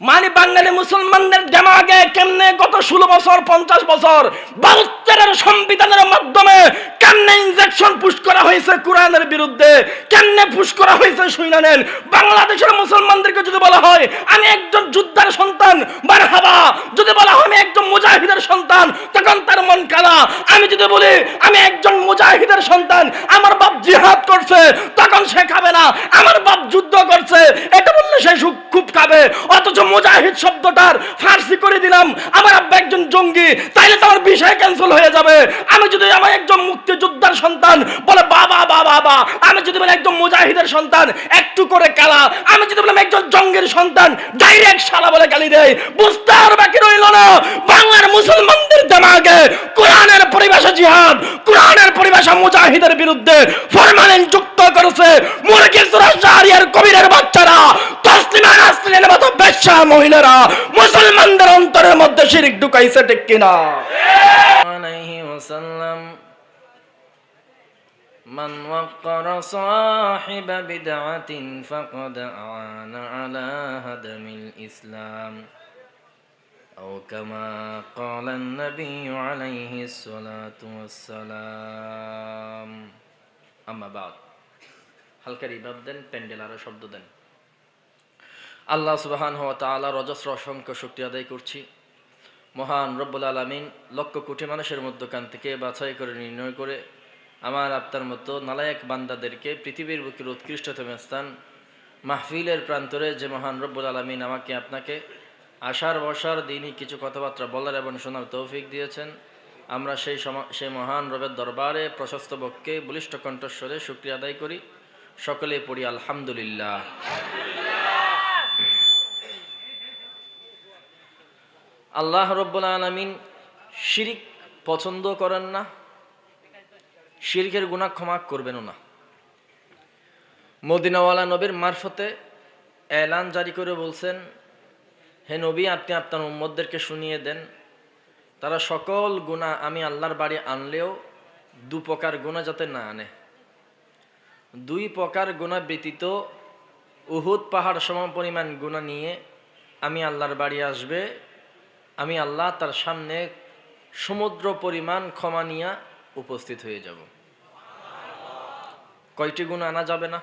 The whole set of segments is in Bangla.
মানে বাঙালি মুসলমানদের দেমাগে কেমনে গত 16 বছর 50 বছর 72 সংবিধানের মাধ্যমে কেমনে ইনজেকশন পুশ করা হয়েছে কোরআনের বিরুদ্ধে, কেমনে পুশ করা হয়েছে শুনে নেন। বাংলাদেশের মুসলমানদেরকে যদি বলা হয় আমি একজন যোদ্ধার সন্তান, মারহাবা। যদি বলা হয় আমি একজন মুজাহিদের সন্তান, তখন তার মন কালা। আমি যদি বলি আমি একজন মুজাহিদের সন্তান, আমার বাপ জিহাদ করছে, তখন সে খাবে না। আমার বাপ যুদ্ধ করছে, এটা বললে সে খুব খাবে। অথচ মুজাহিদ শব্দটার ফার্সি করে দিলাম, আমার আব্বা একজন জঙ্গি, তাইলে তো আমার বিষয় ক্যান্সেল হয়ে যাবে। আমি যদি আমার একজন মুক্তিযোদ্ধার সন্তান বলে বাবা বাবা বাবা, আমি যদি বলি একজন মুজাহিদের সন্তান একটু করে কালা, আমি যদি বলি একজন জঙ্গির সন্তান ডাইরেক্ট শালা বলে গালি দেয়। বুঝতে আর বাকি রইল না বাংলার মুসলমানদের দিমাগে কোরআনের পরিভাষা জিহাদ, কোরআনের পরিভাষা মুজাহিদের বিরুদ্ধে ফরমালিন যুক্ত করেছে মুরগি চোরা শাহরিয়ার কবিরের বাচ্চারা, তসলিমা নাসরিনের মতো বেশ্যা মহিলারা মুসলমানদের অন্তরের মধ্যে শিরক ঢুকাইছে, ঠিক কিনা? আলাইহি ওয়াসাল্লাম মান ওয়াক্কারা সাহিবা বিদআতিন ফাকাদ আনা আলা হাদামিল ইসলাম আও কামা ক্বালা an-নবী আলাইহিস সালাতু ওয়াসসালাম। আম্মা বাদ, হালকা রিভাব দেন, প্যান্ডেল আরো শব্দ দেন। আল্লাহ সুবহানাহু ওয়া তাআলার অজস্র অসংখ্য শুকরিয়া আদায় করছি। মহান রব্বুল আলামিন লক্ষ কোটি মানুষের মধ্যখান থেকে বাছাই করে নির্ণয় করে আমার আপনার মতো নালায়েক বান্দাদেরকে পৃথিবীর বুকের উৎকৃষ্টতম স্থান মাহফিলের প্রান্তরে যে মহান রব্বুল আলামিন আমাকে আপনাকে আশার বসার দিনই কিছু কথাবার্তা বলার এবং শোনার তৌফিক দিয়েছেন, আমরা সেই মহান রবের দরবারে প্রশস্ত বক্ষে বলিষ্ঠ কণ্ঠস্বরে শুকরিয়া আদায় করি। সকলে পড়ি আলহামদুলিল্লাহ। আল্লাহ রব্বুল আলামিন শিরিক পছন্দ করেন না, শিরকের গুনাহ ক্ষমা করবেনও না। মদিনাওয়ালা নবীর মারফতে এলান জারি করে বলছেন, হে নবী, আপনি আপনার উম্মতদেরকে শুনিয়ে দেন তারা সকল গুনাহ আমি আল্লাহর বাড়ি আনলেও 2 প্রকার গুনাহ যাতে না আনে। 2 প্রকার গুনাহ ব্যতীত উহুদ পাহাড় সম পরিমাণ গুনাহ নিয়ে আমি আল্লাহর বাড়ি আসবে, আমি আল্লাহ তার সামনে সমুদ্র পরিমাণ ক্ষমা নিয়ে উপস্থিত হয়ে যাব। কয়টি গুনাহ আনা যাবে না?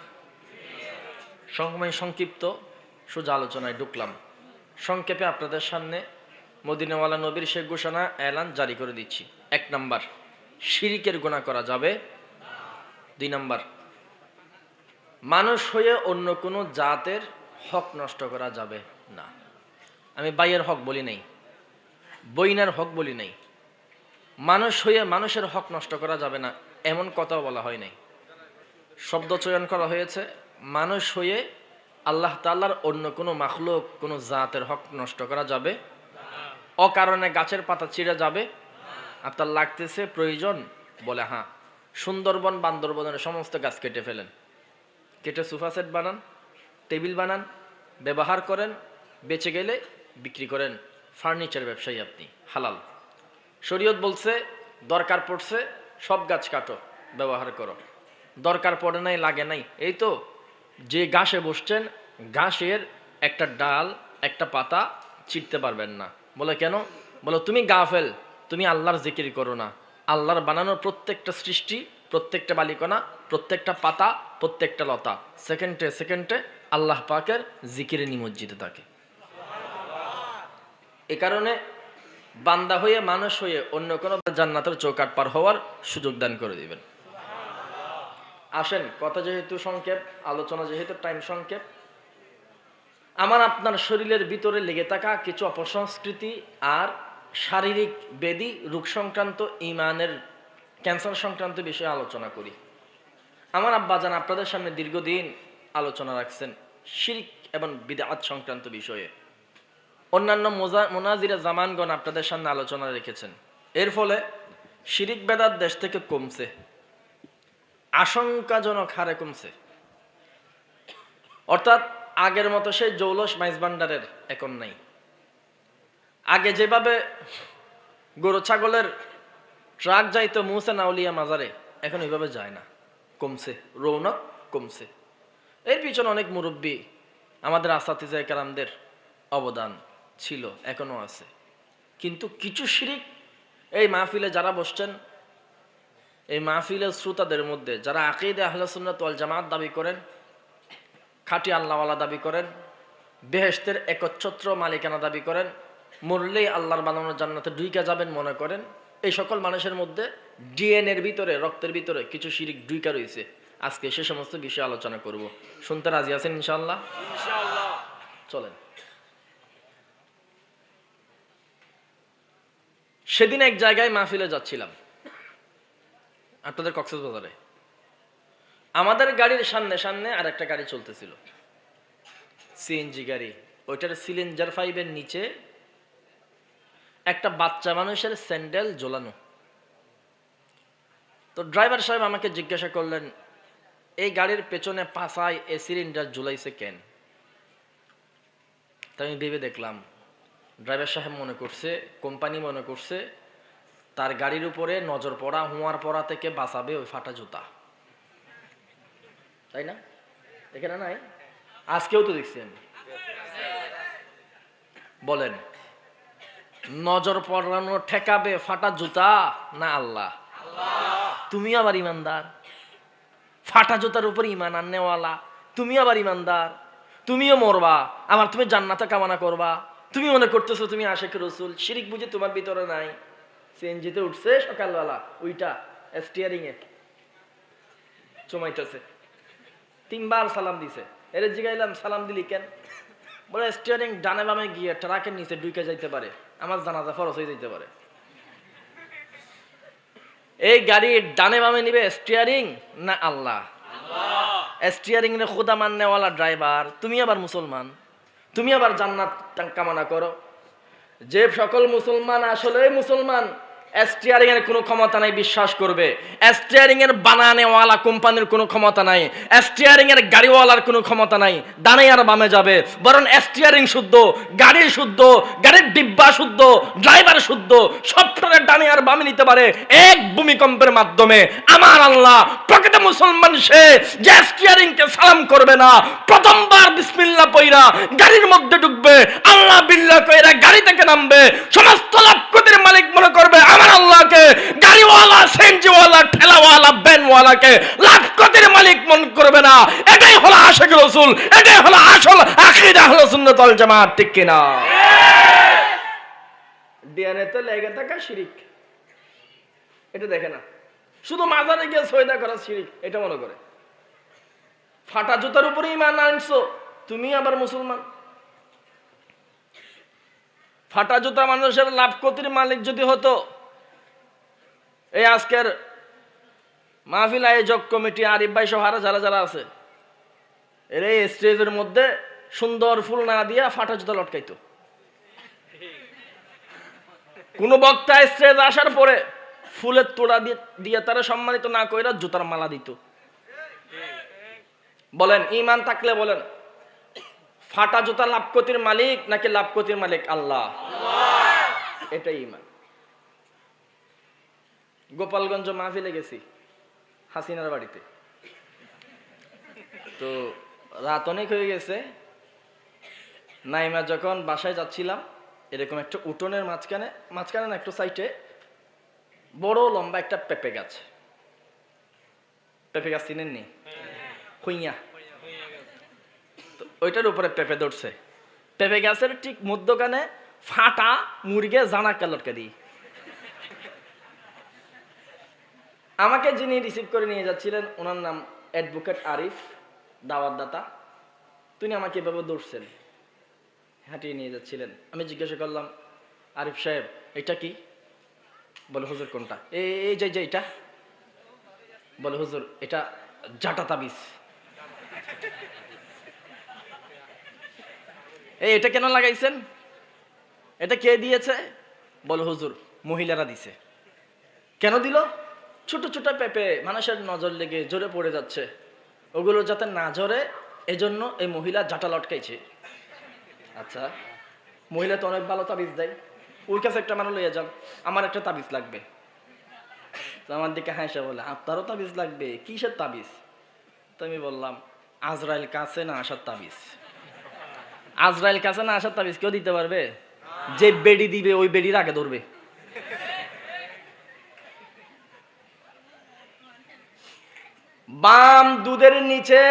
সময় সংক্ষিপ্ত, সোজা আলোচনায় ঢুকলাম। সংক্ষেপে আপনাদের সামনে মদিনাওয়ালা নবীর শেখ ঘোষণা এলান জারি করে দিচ্ছি। 1 নাম্বার, শিরিকের গুনাহ করা যাবে। 2 নাম্বার, মানুষ হয়ে অন্য কোনো জাতের হক নষ্ট করা যাবে না। আমি ভাইয়ের হক বলি নাই, বইনার হক বলি নাই। মানুষ হয়ে মানুষের হক নষ্ট করা যাবে না এমন কথাও বলা হয় নাই। শব্দ চয়ন করা হয়েছে মানুষ হয়ে আল্লাহ তাআলার অন্য কোনো মাখলুক কোনো জাতের হক নষ্ট করা যাবে। অকারণে গাছের পাতা ছিঁড়ে যাবে, আপনার লাগতেছে প্রয়োজন বলে হ্যাঁ, সুন্দরবন বান্দরবনের সমস্ত গাছ কেটে ফেলেন, কেটে সোফা সেট বানান, টেবিল বানান, ব্যবহার করেন, বেঁচে গেলে বিক্রি করেন, ফার্নিচার ব্যবসায়ী আপনি, হালাল। শরীয়ত বলছে দরকার পড়ছে সব গাছ কাটো, ব্যবহার করো, দরকার পড়ে নাই, লাগে নাই। এই তো যে ঘাসে বসছেন, ঘাসের একটা ডাল একটা পাতা ছিঁড়তে পারবেন না। বলে কেন? বলো তুমি গাফেল, তুমি আল্লাহর জিকির করো না। আল্লাহর বানানোর প্রত্যেকটা সৃষ্টি, প্রত্যেকটা বালিকণা, প্রত্যেকটা পাতা, প্রত্যেকটা লতা সেকেন্ডে সেকেন্ডে আল্লাহ পাকের জিকিরে নিমজ্জিত থাকে। এ কারণে বান্দা হয়ে মানুষ হয়ে অন্য কোনো জান্নাতের চৌকাঠ পার হওয়ার সুযোগ দান করে দিবেন। আসেন, কথা যেহেতু সংক্ষেপ, আলোচনা যেহেতু টাইম সংক্ষেপ, আমার আপনার শরীরের ভিতরে লেগে থাকা কিছু অপসংস্কৃতি আর শারীরিক ব্যাধি, রোগ সংক্রান্ত, ইমানের ক্যান্সার সংক্রান্ত বিষয়ে আলোচনা করি। আমার আব্বাজান আপনাদের সামনে দীর্ঘদিন আলোচনা রাখছেন শিরক এবং বিদআত সংক্রান্ত বিষয়ে। অন্যান্য মোনাজিরা জামানগণ আপনাদের সামনে আলোচনা রেখেছেন। এর ফলে শিরক বেদাত দেশ থেকে কমছে, আশঙ্কাজনক হারে কমছে। অর্থাৎ আগের মতো সেই জৌলস মাইজ ভান্ডারের এখন নাই। আগে যেভাবে গরু ছাগলের ট্রাক যাইতো মুহসেন আউলিয়া মাজারে, এখন ওইভাবে যায় না, কমছে, রৌনক কমছে। এর পিছনে অনেক মুরব্বী আমাদের আসাতিজা কেরামদের অবদান ছিল, এখনো আছে। কিন্তু কিছু শিরিক এই মাহফিলে যারা বসছেন, এই মাহফিলের শ্রোতাদের মধ্যে যারা আকীদা আহলে সুন্নাত ওয়াল জামাত দাবি করেন, খাঁটি আল্লাহওয়ালা দাবি করেন, বেহেশতের একচ্ছত্র মালিকানা দাবি করেন, মরলেই আল্লাহর বানানো জান্নাতে ঢুইকা যাবেন মনে করেন, এই সকল মানুষের মধ্যে ডিএনএর ভিতরে, রক্তের ভিতরে কিছু শিরিক ঢুইকা রয়েছে। আজকে সে সমস্ত বিষয়ে আলোচনা করব। শুনতে রাজি আছেন ইনশাআল্লাহ? ইনশাআল্লাহ। চলেন। সেদিন এক জায়গায় মাহফিলে যাচ্ছিলাম, আপনাদের কক্সবাজারে। আমাদের গাড়ির সামনে সামনে আর একটা গাড়ি চলতেছিল, সিএনজি গাড়ি। ওইটার সিলিন্ডার পাইপের নিচে একটা বাচ্চা মানুষের স্যান্ডেল ঝোলানো। তো ড্রাইভার সাহেব আমাকে জিজ্ঞাসা করলেন, এই গাড়ির পেছনে পাশায় এ সিলিন্ডার ঝুলাইছে কেন? তাই আমি ভেবে দেখলাম, ড্রাইভার সাহেব মনে করছে, কোম্পানি মনে করছে তার গাড়ির উপরে নজর পড়া, হুঁয়ার পড়া থেকে বাঁচাবে ওই ফাটা জুতা, তাই না? এখানে নাই? আজকেও তো দেখছি আমি। বলেন, নজর পড়ানো ঠেকাবে ফাটা জুতা না আল্লাহ? তুমি আবার ইমানদার, ফাটা জুতার উপর ইমান আননেওয়ালা, তুমি আবার ইমানদার, তুমিও মরবা, আবার তুমি জান্নাতে কামনা করবা। তুমি মনে করতেছো তুমি আশিক রাসূল, শিরিক বুঝে তোমার ভিতরে নাই। সিএনজিতে উঠছে সকালবেলা, ওইটা স্টিয়ারিং এ চুমাইতেছে, 3 বার সালাম দিছে। এর জিগাইলাম সালাম দিলি কেন? বলে স্টিয়ারিং ডানে বামে গিয়ে ট্রাকের নিচে ঢুকে যাইতে পারে, আমার জানাজা ফরজ হয়ে যাইতে পারে। এই গাড়ির ডানে বামে নিবে স্টিয়ারিং না আল্লাহ? স্টিয়ারিং এর খোদা মাননেওয়ালা ড্রাইভার, তুমি আবার মুসলমান, তুমি আবার জান্নাত কামনা করো। যে সকল মুসলমান আসলে মুসলমান, স্টিয়ারিং এর কোনো ক্ষমতা নাই বিশ্বাস করবে, স্টিয়ারিং এর বানানেওয়ালা কোম্পানির কোনো ক্ষমতা নাই, স্টিয়ারিং এর গাড়িওয়ালার কোনো ক্ষমতা নাই ডানে আর বামে যাবে। বরং স্টিয়ারিং শুদ্ধ, গাড়ি শুদ্ধ, গাড়ির ডিব্বা শুদ্ধ, ড্রাইভার শুদ্ধ, সবটারে ডানে আর বামে নিতে পারে এক ভূমিকম্পের মাধ্যমে। আমার আল্লাহ প্রকৃত মুসলমান সে যে স্টিয়ারিং কে সালাম করবে না, প্রথমবার বিসমিল্লাহ পয়রা গাড়ির মধ্যে ঢুকবে, আল্লাহ বিল্লাহ কইরা গাড়ি থেকে নামবে, সমস্ত লাভক্ষতির মালিক মনে করবে আমার আল্লাহকে। গাড়িওয়ালা, সেনজিওয়ালা, ঠেলাওয়ালা, ভ্যানওয়ালাকে লাভক্ষতির মালিক মনে করবে না। এটাই হলো আশিক রাসূল, এটাই হলো আসল আকীদা আহলে সুন্নাত ওয়াল জামাত, ঠিক কি না? ডিএনএ তে লেগে থাকা শিরিক, এটা দেখে না, শুধু মাজারে গিয়ে সয়দা করা শিরিক এটা মনে করে। ফাটা জুতার উপরে ঈমান আনছো, তুমি আবার মুসলমান। ফাটা জুতা মানুষের লাভ ক্ষতির মালিক যদি হতো, এই আজকের মাহফিল আয়োজক কমিটি আরিফ ভাই সহ যারা যারা আছে, এর এই স্টেজের মধ্যে সুন্দর ফুল না দিয়া ফাটা জুতা লটকাইতো। কোন বক্তা স্টেজ আসার পরে ফুলের তোড়া দিয়ে তারা সম্মানিত না কইরা জুতার মালা দিত। বলেন ঈমান থাকলে বলেন, ফাটা জুতা লাভ ক্ষতির মালিক নাকি লাভ ক্ষতির মালিক আল্লাহ? এটাই ঈমান। গোপালগঞ্জ মাহফিলে গেছি হাসিনার বাড়িতে, তো রাত অনেক হয়ে গেছে। নাইমা যখন বাসায় যাচ্ছিলাম, এরকম একটা উঠোনের মাঝখানে না একটু সাইডে বড় লম্বা একটা পেঁপে গাছ। পেঁপে গাছ চিনেননি? হুইয়া, ওইটার উপরে পেঁপে ধরছে। পেঁপে গাছের ঠিক মধ্যখানে ফাটা মুরগে জানা লটকা দিই। আমাকে যিনি রিসিভ করে নিয়ে যাচ্ছিলেন ওনার নাম অ্যাডভোকেট আরিফ, দাওয়াত দাতা। তিনি আমাকে এভাবে ধরছেন, হাঁটিয়ে নিয়ে যাচ্ছিলেন। আমি জিজ্ঞাসা করলাম, আরিফ সাহেব এটা কি? বলে হুজুর কোনটা? এই যে এটা। বলে হুজুর এটা জাটা তাবিজ। এটা কেন লাগাইছেন? এটা কে দিয়েছে? বলে হুজুর মহিলারা দিছে। কেন দিল? ছোট ছোট পেঁপে মানুষের নজর লেগে জোরে পড়ে যাচ্ছে, ওগুলো যাতে না ঝরে এজন্য এই মহিলা জাটা লটকাইছে। আচ্ছা, মহিলা তো অনেক ভালো তাবিজ দেয়, ওর কাছে একটা মানুষ লইয়া যান, আমার একটা তাবিজ লাগবে। তো আমার দিকে হাসা বলে, আপনারও তাবিজ লাগবে? কিসের তাবিজ? তো আমি বললাম, আজরাইল কাছে না আসার তাবিজ। আজরাইল কাছে না আসার তাবিজ কেউ দিতে পারবে? যে বেড়ি দিবে ওই বেড়ির আগে ধরবে। বাম দুধের নিচে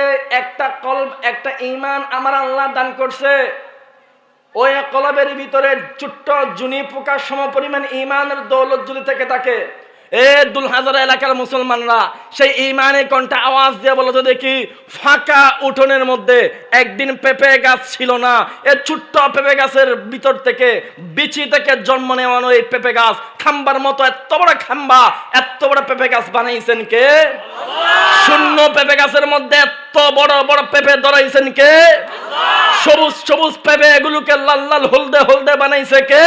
একটা কলব, একটা ঈমান আমার আল্লাহ দান করছে। ওই কলবের ভিতরে ছোট্ট জুনি পোকার সমপরিমাণ ঈমানের দৌলত যদি থেকে থাকে, দুলহাজারা এলাকার মুসলমানরা সেই ঈমানে কণ্ঠে আওয়াজ দিয়ে বলো তো দেখি, ফাঁকা উঠোনের মধ্যে একদিন পেঁপে গাছ ছিল না, এই ছোট্ট পেঁপে গাছের ভিতর থেকে বিচি থেকে জন্ম নেওয়ানো এই পেঁপে গাছ খাম্বার মতো এত বড় খাম্বা, এত বড় পেঁপে গাছ বানাইছেন কে? শূন্য পেঁপে গাছের মধ্যে এত বড় বড় পেঁপে ধরাইছেন কে? সবুজ সবুজ পেঁপে এগুলোকে লাল লাল হলদে হলদে বানাইছে কে?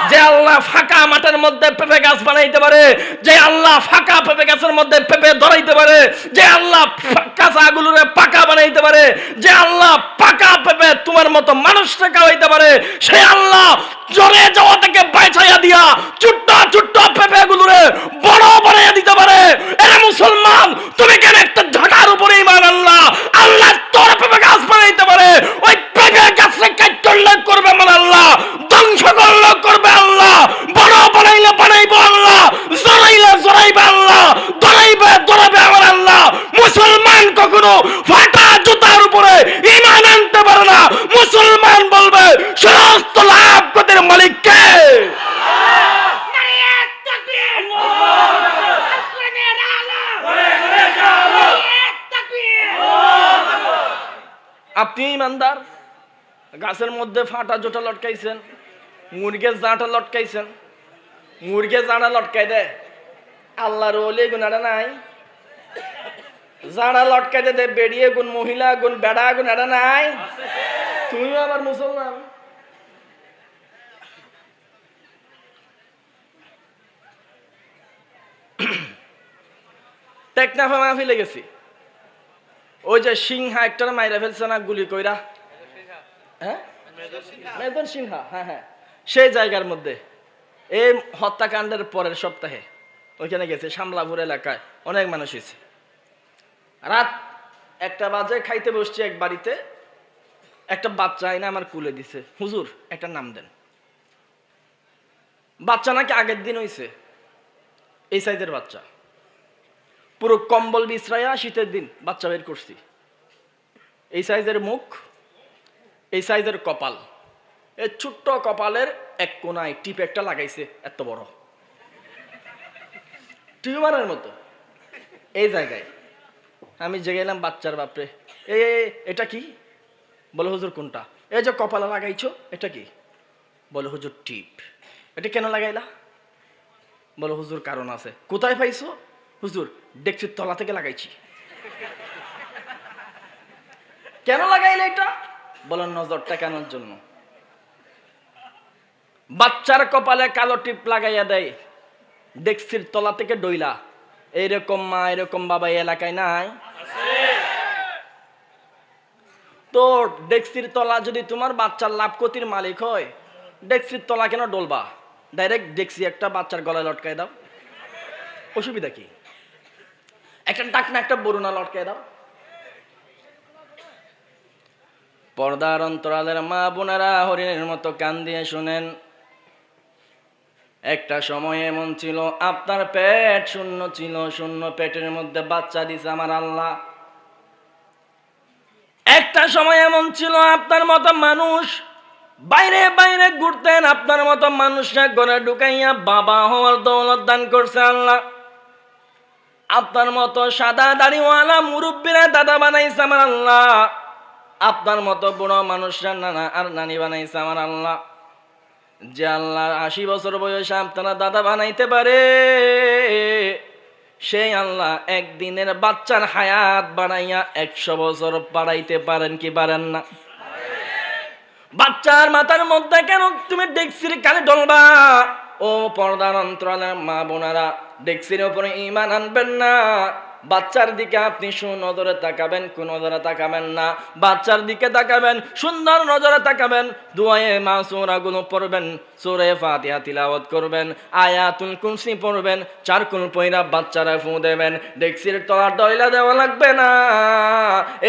যে আল্লাহ ফাঁকা মাঠের মধ্যে পেঁপে গাছ বানাইতে পারে, যে আল্লাহ ফাঁকা পেঁপে গাছের মধ্যে পেঁপে ধরাইতে পারে, যে আল্লাহ কাঁচাগুলোরে পাকা বানাইতে পারে, যে আল্লাহ পাকা পেঁপে তোমার মতো মানুষকে খাওয়াইতে পারে, সেই আল্লাহ জ্বরে যাওয়া থেকে বাঁচাইয়া দিয়া ছোট্ট ছোট্ট পেঁপে গুলোরে বড় বানাইয়া দিতে পারে। এরা মুসলমান, তুমি কেন একটা ঢাকার উপরে ঈমান আল্লাহ আল্লাহ তোর পেঁপে গাছ বানাইতে পারে, ওই পেঁপে গাছকে কাট করলে করবে মানে আল্লাহ, ধ্বংস করলে করবে আল্লাহ, বড় বানাইলে বানাইবে আল্লাহ, জড়াইলে জড়াইবে আল্লাহ, ধরাইবে ধরাবে আমার আল্লাহ। মুসলমান কখনো ফাটা জুতার উপরে ঈমান আনতে পারে না। মুসলমান বলবে সমস্ত লাভ ক্ষতির মালিক কে? আপনি ইমানদার, গাছের মধ্যে ফাটা জোটা লটকাইছেন, মুরগের জাঁটা লটকাইছেন, মুরগের জাঁটা লটকাই দেয়, আল্লাহর ওলি গুনাটা নাই? জাঁড়া লটকাই দে বেরিয়ে গুণ মহিলা গুণ বেড়া গুণ এটা নাই? তুমিও আবার মুসলমান। টেকনাফে মাহফিলে গেছি, ওই যে সিংহা একটা মাইরা ফেলছে না গুলি কইরা, হ্যাঁ মেদন সিংহা, হ্যাঁ হ্যাঁ, সেই জায়গার মধ্যে এই হত্যাকাণ্ডের পরের সপ্তাহে ওইখানে গেছে, শামলাপুর এলাকায় অনেক মানুষ হয়েছে। রাত 1টা বাজে খাইতে বসছি এক বাড়িতে, একটা বাচ্চা আইনা আমার কুলে দিছে, হুজুর একটা নাম দেন। বাচ্চা নাকি আগের দিন হইছে, এই সাইজের বাচ্চা, পুরো কম্বল বিছরাইয়া শীতের দিন বাচ্চা বের করছি, এই সাইজের মুখ, এই সাইজের কপাল, এই ছোট্ট কপালের এক কোনায় টিপ একটা লাগাইছে এত বড় টিউমারের মতো এই জায়গায়। আমি জেগে এলাম, বাচ্চার বাপরে এটা কি? বলে হুজুর কোনটা? এই যে কপালে লাগাইছো এটা কি? বলে হুজুর টিপ। এটা কেন লাগাইলা? বলে হুজুর কারণ আছে। কোথায় পাইছো? হুজুর ডেকচির তলা থেকে লাগাইছি। কেন লাগাইলে এটা? বলেন নজরটা কেনার জন্য। বাচ্চার কপালে কালো টিপ লাগাইয়া দেয় ডেকচির তলা থেকে ডইলা। এইরকম মা এরকম বাবা এই এলাকায় নাই? তো ডেকচির তলা যদি তোমার বাচ্চার লাভ ক্ষতির মালিক হয়, ডেকচির তলা কেন ডলবা? ডাইরেক্ট ডেকচি একটা বাচ্চার গলায় লটকায় দাও, অসুবিধা কি? একটা ডাকনা একটা বরুণা লটকায় দাও। পর্দার অন্তরালের মা বোনেরা হরিণের মতো কান দিয়ে শুনেন, একটা সময় এমন ছিল আপনার পেট শূন্য ছিল, শূন্য পেটের মধ্যে বাচ্চা দিছে আমার আল্লাহ। একটা সময় এমন ছিল আপনার মতো মানুষ বাইরে বাইরে ঘুরতেন, আপনার মতো মানুষরা ঘরে ঢুকাইয়া বাবা হওয়ার দৌলত দান করছে আল্লাহ। আপনার মতো সাদা দাড়িওয়ালা মুরব্বীরা দাদা বানাইছে আমার আল্লাহ। আপনার মতো বুড়ো মানুষরা নানা আর নানি বানাইছে আমার আল্লাহ। যে আল্লাহ 80 বছর বয়সে আপনারা দাদা বানাইতে পারে, সেই আল্লাহ একদিনের বাচ্চার হায়াত বানাইয়া 100 বছর বাড়াইতে পারেন কি পারেন না? বাচ্চার মাথার মধ্যে কেন তুমি ডেকচির কালে ডলবা? ও পর্দার অন্তরালের মা বোনেরা, ডেকচির উপরে ঈমান আনবেন না। বাচ্চার দিকে আপনি সুনজরে তাকাবেন, কোন নজরে তাকাবেন না। বাচ্চার দিকে তাকাবেন, সুন্দর নজরে তাকাবেন, দুআয়ে মাসুরাগুলো পড়বেন, সূরা ফাতিহা তিলাওয়াত করবেন, আয়াতুল কুরসি পড়বেন, চার কুল পয়রা বাচ্চারা ফু দেবেন। ডেক্সির তলা ডয়লা দেওয়া লাগবে না।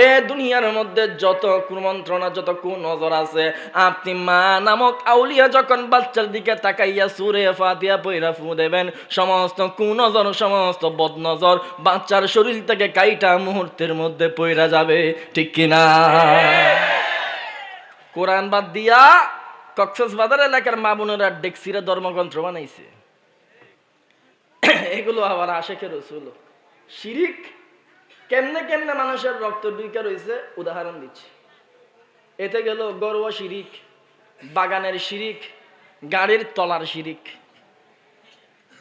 এ দুনিয়ার মধ্যে যত কুমন্ত্রণা, যত কুনজর আছে, আপনি মা নামক আউলিয়া যখন বাচ্চার দিকে তাকাইয়া সূরা ফাতিহা পয়রা ফু দেবেন, সমস্ত কুনজর, সমস্ত বদনজর বাচ্চার শরীর থেকে কাইটা মুহূর্তের মধ্যে পয়রা যাবে। ঠিক কিনা? কোরআন বাদ দিয়া কক্সবাজার এলাকার মা বোনেরা ডেক্সিরা ধর্মগ্রন্থ বানাইছে। এগুলো আবার আশেখের রসুল। শিরিক কেমনে কেমনে মানুষের রক্ত ঢুকে রয়েছে উদাহরণ দিচ্ছি। এতে গেল গরুয়া শিরিক, বাগানের শিরিক, গাড়ির তলার শিরিক,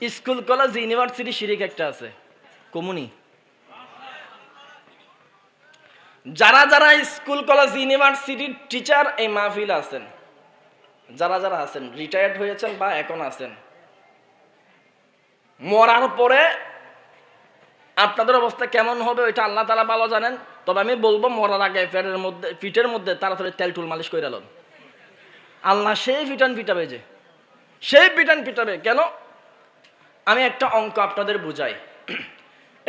স্কুল কলেজ ইউনিভার্সিটি শিরিক একটা আছে, কমুনি। যারা যারা স্কুল কলেজ ইউনিভার্সিটির টিচার এই মাহফিল আছেন, যারা যারা আছেন, রিটায়ার্ড হয়েছেন বা এখন আছেন, মরার পরে আপনাদের অবস্থা কেমন হবে ওইটা আল্লাহ তাআলা ভালো জানেন। তবে আমি বলবো মরার আগে পিঠের মধ্যে তাড়াতাড়ি তেল টুল মালিশ করে লন। আল্লাহ সেই পিটান পিটাবে, যে সেই পিটান পিটাবে। কেন? আমি একটা অঙ্ক আপনাদের বুঝাই।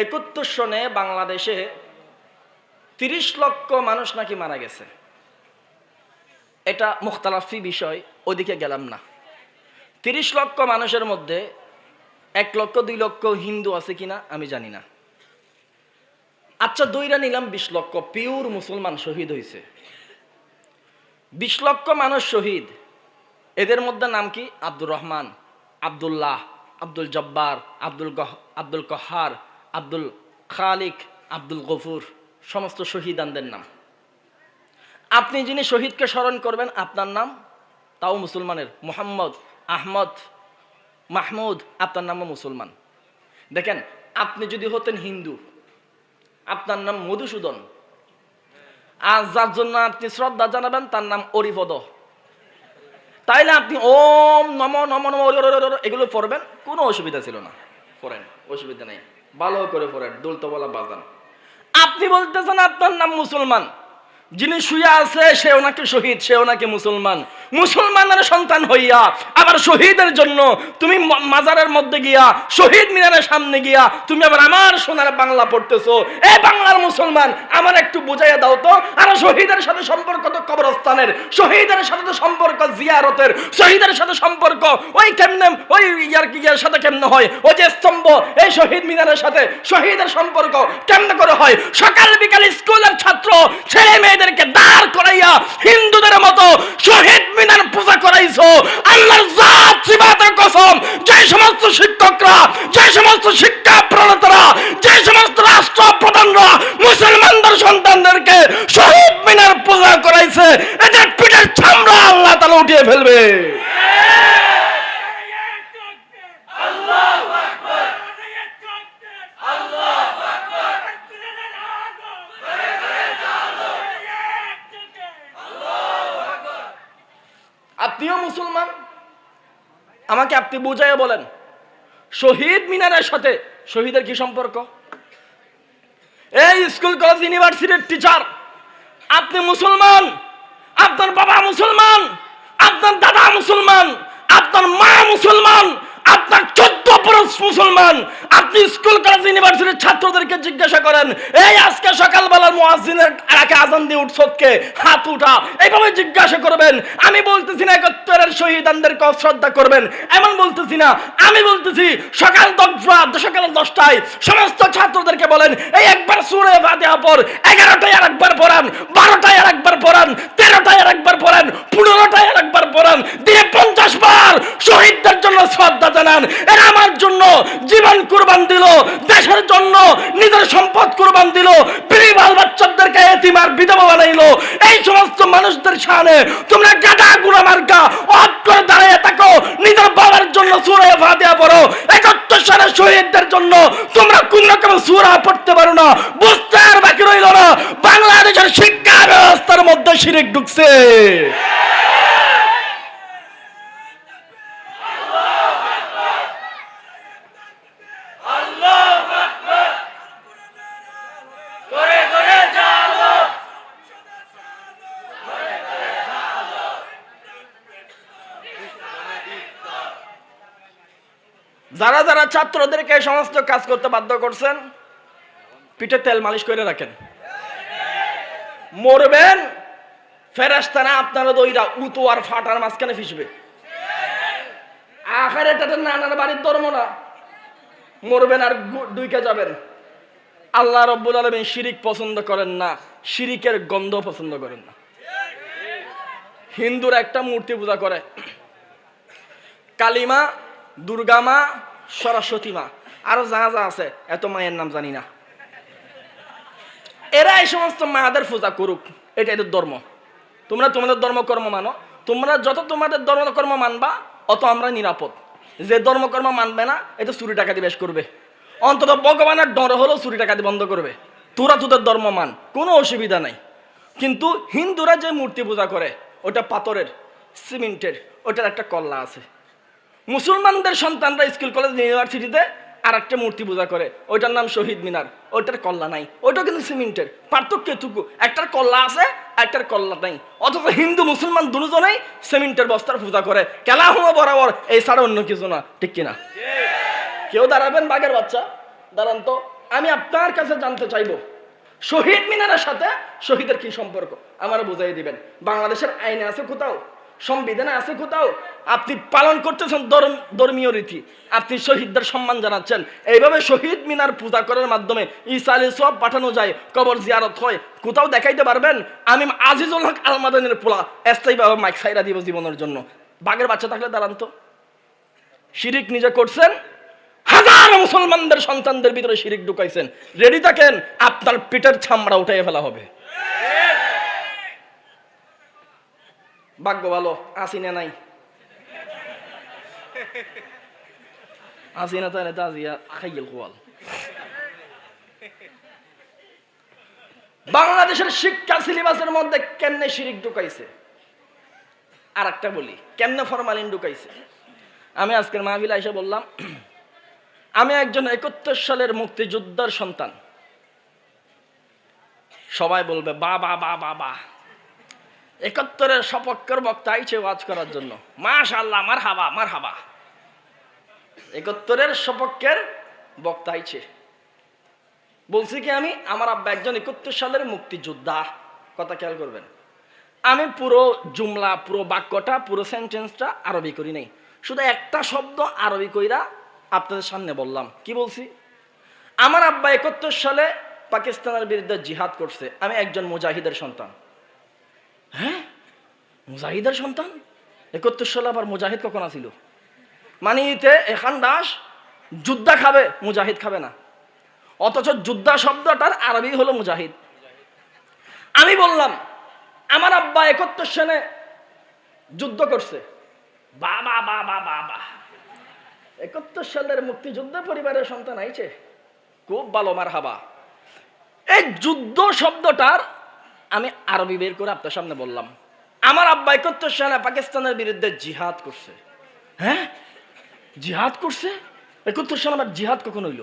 71 সনে বাংলাদেশে 30 লক্ষ মানুষ নাকি মারা গেছে। এটা মুখতালাফি বিষয়, ওদিকে গেলাম না। 30 লক্ষ মানুষের মধ্যে 1 লক্ষ 2 লক্ষ হিন্দু আছে কিনা আমি জানি না। আচ্ছা দুইরা নিলাম 20 লক্ষ পিওর মুসলমান শহীদ হয়েছে। 20 লক্ষ মানুষ শহীদ, এদের মধ্যে নাম কি? আব্দুর রহমান, আব্দুল্লাহ, আব্দুল জব্বার, আব্দুল কহার, আব্দুল খালিক, আব্দুল গফুর, সমস্ত শহীদানদের নাম। আপনি যিনি শহীদকে স্মরণ করবেন, আপনার নাম তাও মুসলমানের, মোহাম্মদ, আহমদ, মাহমুদ, আপনার নামও মুসলমান। দেখেন, আপনি যদি হতেন হিন্দু, আপনার নাম মধুসূদন, আর যার জন্য আপনি শ্রদ্ধা জানাবেন তার নাম অরিপদ। তাইলে আপনি ওম নম নম নম এগুলো পড়বেন, কোনো অসুবিধা ছিল না। পড়েন, অসুবিধা নেই, ভালো করে পড়েন, দোলতবলা বাজান। আপনি বলতেছেন আপনার নাম মুসলমান, যিনি শুয়ে আছে সেও নাকি শহীদ, সেও নাকি মুসলমান। মুসলমানের সন্তান হইয়া আবার শহীদের জন্য তুমি মাজারের মধ্যে গিয়া, শহীদ মিনারের সামনে গিয়া তুমি আবার আমার সোনার বাংলা পড়তেছো। এই বাংলার মুসলমান, আমার একটু বুঝাইয়া দাও তো, আর শহীদের সাথে সম্পর্ক তো কবরস্থানের, শহীদের সাথে তো সম্পর্ক জিয়ারতের, শহীদের সাথে সম্পর্ক ওই কেমনে, ওই ইয়ার সাথে কেমনে হয়, ওই যে স্তম্ভ, এই শহীদ মিনারের সাথে শহীদের সম্পর্ক কেমনে করে হয়? সকাল বিকাল স্কুলের ছাত্র ছেলে মেয়েদেরকে দাঁড় করাইয়া হিন্দুদের মতো শহীদ মিনার পূজা করাইছো। আল্লাহর জাত সিবাতের কসম, যে সমস্ত শিক্ষকরা, যে সমস্ত শিক্ষা প্রণেতারা, যে সমস্ত রাষ্ট্র প্রধানরা মুসলমানদের সন্তানদেরকে শহীদ মিনার পূজা করাইছে, এদের পিঠের চামড়া আল্লাহ তাআলা উঠিয়ে ফেলবে। আপনিও মুসলমান, আমাকে আপনি বুঝাইয়া বলেন, শহীদ মিনারের সাথে শহীদের কি সম্পর্ক? এই স্কুল কলেজ ইউনিভার্সিটির টিচার, আপনি মুসলমান, আপনার বাবা মুসলমান, আপনার দাদা মুসলমান, আপনার মা মুসলমান, আপনার 14 পুরুষ মুসলমান। আপনি স্কুল কলেজ ইউনিভার্সিটির ছাত্রদেরকে জিজ্ঞাসা করেন, এই আজকে সকালবেলার মুয়াজ্জিনের আগে আজান দিয়ে উঠছ কে, হাত উঠা, এইভাবে জিজ্ঞাসা করবেন। আমি বলতেছি না 71-এর শহীদানদেরকে শ্রদ্ধা করবেন, এমন বলতেছি না। আমি বলতেছি সকাল 10টায় সমস্ত ছাত্রদেরকে বলেন, এই একবার সূরা ফাতিহা পড়, 11টায় আরেকবার পড়ান, 12টায় আরেকবার পড়ান, 13টায় আরেকবার পড়ান, 15টায় আরেকবার পড়ান, দিয়ে 50 বার শহীদদের জন্য শ্রদ্ধা জানান। এরা আমার জন্য জীবন কুরবান দিল, দেশের জন্য নিজের সম্পদ কুরবান দিল, পরিবার বাচ্চাদেরকে এতিম আর বিধবা বানাইলো। এই সমস্ত মানুষদের সামনে তোমরা গাদা গুড়া মার্কা অত করে দাঁড়িয়ে থাকো, নিজের বাবার জন্য সূরা ফাতিহা পড়ো। 71 সালের শহীদদের জন্য তোমরা কোন রকম সূরা পড়তে পারো না। বুঝতে আর বাকি রইল না, বাংলাদেশের শিক্ষা ব্যবস্থার মধ্যে শিরক ঢুকছে। যারা যারা ছাত্রদেরকে এই সমস্ত কাজ করতে বাধ্য করছেন, পিঠে তেল মালিশ করে রাখেন। মরবেন ফেরেশতারা আপনারা দইরা উতু আর ফাটার মাঝখানে ফিসবে। আখিরাতে এটা নানার বাড়ির ধর্ম না, মরবেন আর ডুইকে যাবেন। আল্লাহ রাব্বুল আলামিন শিরিক পছন্দ করেন না, শিরিকের গন্ধ পছন্দ করেন না। হিন্দুরা একটা মূর্তি পূজা করে, কালীমা, দুর্গা মা, সরস্বতী মা, আরো যা যা আছে, এত মায়ের নাম জানি না। এরা এই সমস্ত মাদের পূজা করুক, এটা এদের ধর্ম। তোমরা তোমাদের ধর্মকর্ম মানো, তোমরা যত তোমাদের ধর্মকর্ম মানবা অত আমরা নিরাপদ। যে ধর্মকর্ম মানবে না, এটা চুরি ডাকাতি বেশ করবে। অন্তত ভগবানের ডর হলেও চুরি ডাকাতি বন্ধ করবে। তোরা তোদের ধর্ম মান, কোনো অসুবিধা নাই। কিন্তু হিন্দুরা যে মূর্তি পূজা করে ওটা পাথরের, সিমেন্টের, ওটার একটা কল্লা আছে। মুসলমানদের সন্তানরা স্কুল কলেজ ইউনিভার্সিটিতে আর একটা মূর্তি পূজা করে, ওইটার নাম শহীদ মিনার, ওইটার কল্লা নাই। ওইটাও কিন্তু সিমেন্টের, পার্থক্য এটুকু, একটার কল্লা আছে একটার কল্লা নাই। অথচ হিন্দু মুসলমান দুজনেই সিমেন্টের বস্তার পূজা করে, কেলা হুয়া বরাবর, এই ছাড়া অন্য কিছু না। ঠিক কিনা? কেউ দাঁড়াবেন? বাঘের বাচ্চা দাঁড়ান তো। আমি আপনার কাছে জানতে চাইবো, শহীদ মিনারের সাথে শহীদের কি সম্পর্ক আমার বুঝাই দিবেন। বাংলাদেশের আইনে আছে কোথাও, সংবিধানে আছে কোথাও? আপনি পালন করতেছেন ধর্মীয় রীতি, আপনি শহীদদের সম্মান জানাচ্ছেন। এইভাবে শহীদ মিনার পূজা করার মাধ্যমে ঈসা আলাইহিস সালাম পাঠানো যায়, কবর জিয়ারত হয়, কোথাও দেখাইতে পারবেন? আমি আজিজুল হক আল মাদানির পোলা স্থায়ীভাবে মাইক সাইরা দিব জীবনের জন্য। বাঘের বাচ্চা থাকলে দাঁড়ান তো। শিরিক নিজে করছেন, হাজার মুসলমানদের সন্তানদের ভিতরে শিরিক ঢুকাইছেন। রেডি থাকেন, আপনার পিঠের চামড়া উঠাইয়া ফেলা হবে। ভাগ্য ভালো আসি না নাই, আসি না তাহলে তাজিয়া খাইল কোয়াল। বাংলাদেশের শিক্ষা সিলেবাসের মধ্যে কেমনে শিরিক ঢুকাইছে আর একটা বলি, কেমনে ফরমালিন ঢুকাইছে। আমি আজকের মাহফিলে এসে বললাম, আমি একজন ৭১ সালের মুক্তিযোদ্ধার সন্তান। সবাই বলবে বাবা বাবা বা ৭১-এর সপক্ষের বক্তা আইছে ওয়াজ করার জন্য, মাশাআল্লাহ, মারহাবা মারহাবা। ৭১-এর সপক্ষের বক্তা আইছে। বলছি কি আমি, আমার আব্বা একজন ৭১ সালের মুক্তিযোদ্ধা। কথা খেয়াল করবেন, আমি পুরো জুমলা, পুরো বাক্যটা, পুরো সেন্টেন্সটা আরবি করি নাই, শুধু একটা শব্দ আরবি কইরা আপনাদের সামনে বললাম। কি বলছি? আমার আব্বা ৭১ সালে পাকিস্তানের বিরুদ্ধে জিহাদ করছে, আমি একজন মুজাহিদের সন্তান। হ্যাঁ, মুজাহিদের সন্তান? ৭১ সালে আবার মুজাহিদ কখন আসিল? মানে এতে এখান দাস যুদ্ধা খাবে, মুজাহিদ খাবে না। অথচ যুদ্ধা শব্দটার আরবি হলো মুজাহিদ। আমি বললাম আমার আব্বা ৭১ সালে যুদ্ধ করছে। বাবা বাবা বাবা, ৭১ সালের মুক্তিযুদ্ধ পরিবারের সন্তান আইছে, খুব ভালো, মারহাবা। এই যুদ্ধ শব্দটার আমি আরবি বের করে আপনার সামনে বললাম। আমার আব্বা ৭১ সালে পাকিস্তানের বিরুদ্ধে জিহাদ করছে। হ্যাঁ, জিহাদ করছে? ৭১ সালে আমার জিহাদ কখন হইল?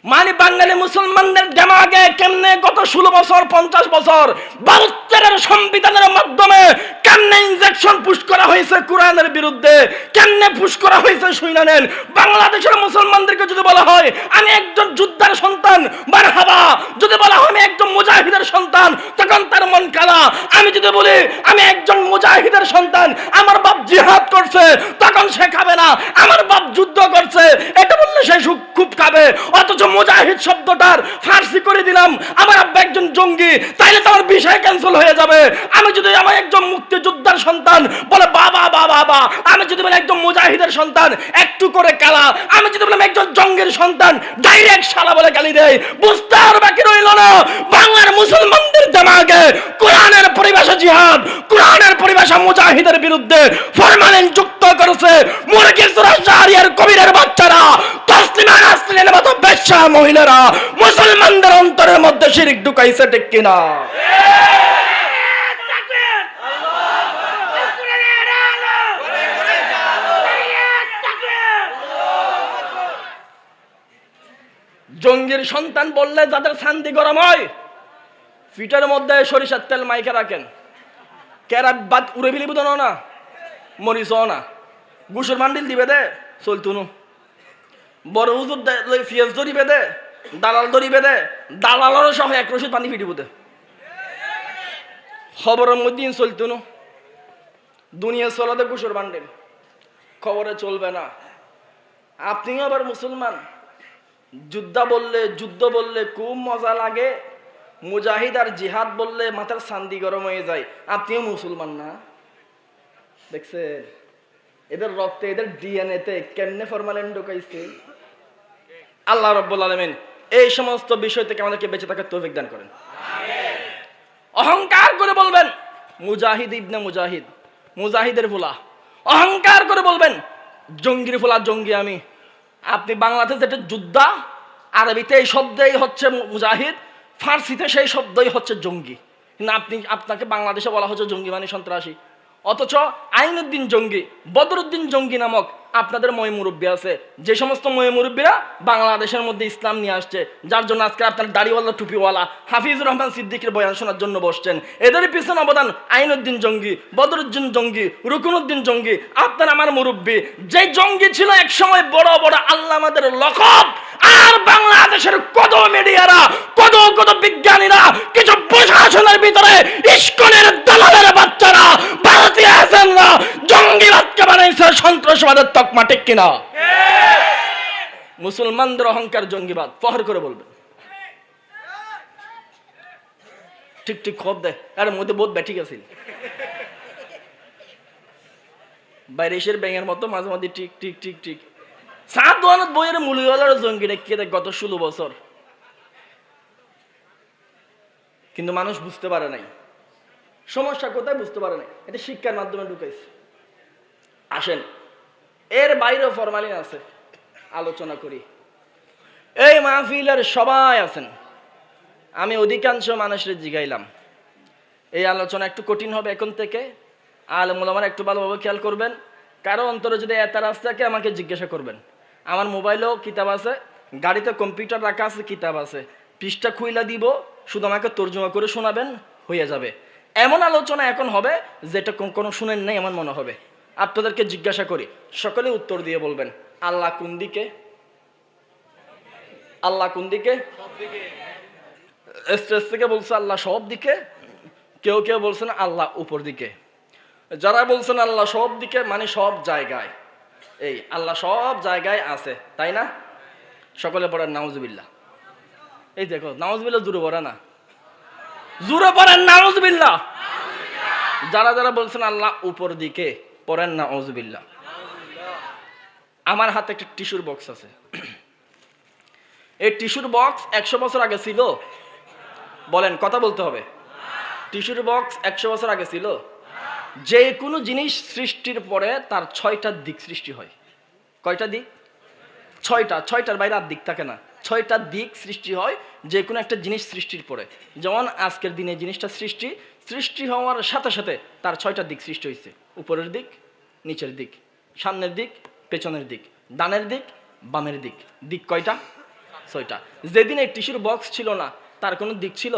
মানে বাঙালি মুসলমানদের দিমাগে কেমনে গত 16 বছর 50 বছর 72-এর সংবিধানের মাধ্যমে কেমনে ইনজেকশন পুশ করা হয়েছে কোরআনের বিরুদ্ধে, কেমনে পুশ করা হয়েছে শুনে নেন। বাংলাদেশের মুসলমানদেরকে যদি বলা হয় আমি একজন যোদ্ধার সন্তান, মারহাবা। যদি বলা হয় আমি একজন মুজাহিদের সন্তান, তখন তার মন কালা। আমি যদি বলি আমি একজন মুজাহিদের সন্তান, আমার বাপ জিহাদ করছে, তখন সে খাবে না। আমার বাপ যুদ্ধ করছে, এটা বললে সে খুব খাবে। অথচ মুজাহিদ শব্দটার ফার্সি করে দিলাম, আমার আব্বা একজন জঙ্গি, তাইলে তো আমার বিষয় ক্যান্সেল হয়ে যাবে। আমি যদি আমার একজন মুক্তিযোদ্ধার সন্তান বলে বাবা বাবা বাবা, আমি যদি বলি একজন মুজাহিদের সন্তান একটু করে কালা, আমি যদি বললাম একজন জঙ্গির সন্তান ডাইরেক্ট শালা বলে গালি দেয়। বুঝতে আর বাকি রইল না, বাংলার মুসলমানদের দিমাগে কোরআনের পরিভাষা জিহাদ, কোরআনের পরিভাষা মুজাহিদের বিরুদ্ধে ফরমালিন যুক্ত করেছে মুরগি চোরা শাহরিয়ার কবিরের বাচ্চারা, তসলিমা নাসরিনের মতো বেশ্যা মহিলারা মুসলমানদের অন্তরের মধ্যে শিরিক ঢুকাইছে। ঠিক কিনা? জঙ্গির সন্তান বললে যাদের শান্তি গরম হয়, ফিটার মধ্যে সরিষার তেল মাইকে রাখেন, কেরা বাদ উড়ে ফেলি বুঝো না, মরিস না, গুসুর মান্ডিল দিবে দে চলতুনু, বড় হুজুর ফিয়াজ দড়ি বেঁধে, দালাল দড়ি বেঁধে, দালালেরও সহ এক রসিদ পানি ফিটি বুঝে খবরের মধ্যে চলতো না। দুনিয়া চলাতে কুসুর বান্ডেল, খবরে চলবে না। আপনিও আবার মুসলমান, যুদ্ধ বললে খুব মজা লাগে, মুজাহিদ আর জিহাদ বললে মাথার শান্তি গরম হয়ে যায়। আপনিও মুসলমান না? দেখছেন এদের রক্তে, এদের ডিএনএতে কেমনে ফরমালিন ঢুকাইছে। আল্লাহ রাব্বুল আলামিন এই সমস্ত বিষয় থেকে আমাদেরকে বেঁচে থাকার তৌফিক দান করেন। অহংকার করে বলবেন মুজাহিদ ইবনে মুজাহিদ, মুজাহিদের ফুলা। অহংকার করে বলবেন জঙ্গির ফুলা, জঙ্গি আমি। আপনি বাংলাদেশে যেটা যোদ্ধা, আরবিতে এই শব্দই হচ্ছে মুজাহিদ, ফার্সিতে সেই শব্দই হচ্ছে জঙ্গি। কিন্তু আপনাকে বাংলাদেশে বলা হচ্ছে জঙ্গি মানে সন্ত্রাসী, অথচ আইনুদ্দিন জঙ্গি, বদরুদ্দিন জঙ্গি নামক আপনাদের ময় মুরব্বী আছে, যে সমস্ত ময় মুরব্বীরা বাংলাদেশের মধ্যে ইসলাম নিয়ে আসছে, যার জন্য আজকে আপনার দাড়িওয়ালা টুপিওয়ালা হাফিজুর রহমান সিদ্দিকের বয়ান শোনার জন্য বসছেন। এদের পিছনে অবদান আইনুদ্দিন জঙ্গি, বদরুদ্দিন জঙ্গি, রুকনুদ্দিন জঙ্গি, আপনার আমার মুরব্বী। যে জঙ্গি ছিল এক সময় বড় বড় আল্লামাদের লকব, আর বাংলাদেশের কত মিডিয়ারা, কত বিজ্ঞানীরা, কিছু প্রশাসনের ভিতরে ইস্কনের দালালের বাচ্চারা, ভারতীয় এজেন্টরা জঙ্গিবাদকে বানাইছে সন্ত্রাসবাদের তকমা, ঠিক কিনা? মুসলমানদের অহংকার জঙ্গিবাদ, ফখর করে বলবেন। ঠিক ঠিক খব দেয়, এর মধ্যে বহুত ব্যাঠিক আছে, বাইরে এসের ব্যাঙের মতো মাঝে মাঝে ঠিক ঠিক ঠিক ঠিক। সাত দোয়ানত বইয়ের মুলিওয়ালার জঙ্গি রেখে দেয় গত 16 বছর, কিন্তু মানুষ বুঝতে পারে নাই সমস্যা কোথায়, বুঝতে পারে নাই। এটা শিক্ষার মাধ্যমে ঢুকাইছে। আসেন এর বাইরেও ফরমালিন আছে, আলোচনা করি। এই মাহফিলের সবাই আছেন, আমি অধিকাংশ মানুষের জিগাইলাম এই আলোচনা একটু কঠিন হবে এখন থেকে। আলেম ওলামারা একটু ভালোভাবে খেয়াল করবেন। কারো অন্তরে যদি এতারাজ থাকে আমাকে জিজ্ঞাসা করবেন। আমার মোবাইলেও কিতাব আছে, গাড়িতে কম্পিউটার রাখা আছে, কিতাব আছে, পৃষ্ঠা খুইলা দিব, শুধু আমাকে তর্জমা করে শোনাবেন, হয়ে যাবে। এমন আলোচনা এখন হবে যেটা কোনো শুনেন নাই এমন মনে হবে। আপনাদেরকে জিজ্ঞাসা করি, সকলে উত্তর দিয়ে বলবেন আল্লাহ কোন দিকে? আল্লাহ কোন দিকে? স্টেজ থেকে বলছে আল্লাহ সব দিকে, কেউ কেউ বলছেন আল্লাহ উপর দিকে। যারা বলছেন আল্লাহ সব দিকে মানে সব জায়গায়, এই আল্লাহ সব জায়গায় আছে, তাই না? সকলে পড়েন নাউজুবিল্লাহ। এই দেখো নাউজুবিল্লাহ জুড়ে পড়ে না, জুড়ে পড়েন নাউজুবিল্লাহ। যারা যারা বলছেন আল্লাহ উপর দিকে পড়েন নাউজুবিল্লাহ। আমার হাতে একটা টিস্যুর বক্স আছে। এই টিস্যুর বক্স 100 বছর আগে ছিল? বলেন, কথা বলতে হবে। টিস্যুর বক্স 100 বছর আগে ছিল? যে কোনো জিনিস সৃষ্টির পরে তার 6টা দিক সৃষ্টি হয়। কয়টা দিক? 6টা। 6টার বাইরে আর দিক থাকে না। 6টা দিক সৃষ্টি হয় যে কোনো একটা জিনিস সৃষ্টির পরে। যেমন আজকের দিনে জিনিসটা সৃষ্টি হওয়ার সাথে সাথে তার 6টা দিক সৃষ্টি হয়েছে। উপরের দিক, নিচের দিক, সামনের দিক, পেছনের দিক, ডানের দিক, বামের দিক। দিক কয়টা? 6টা। যেদিন এই টিস্যুর বক্স ছিল না তার কোনো দিক ছিল?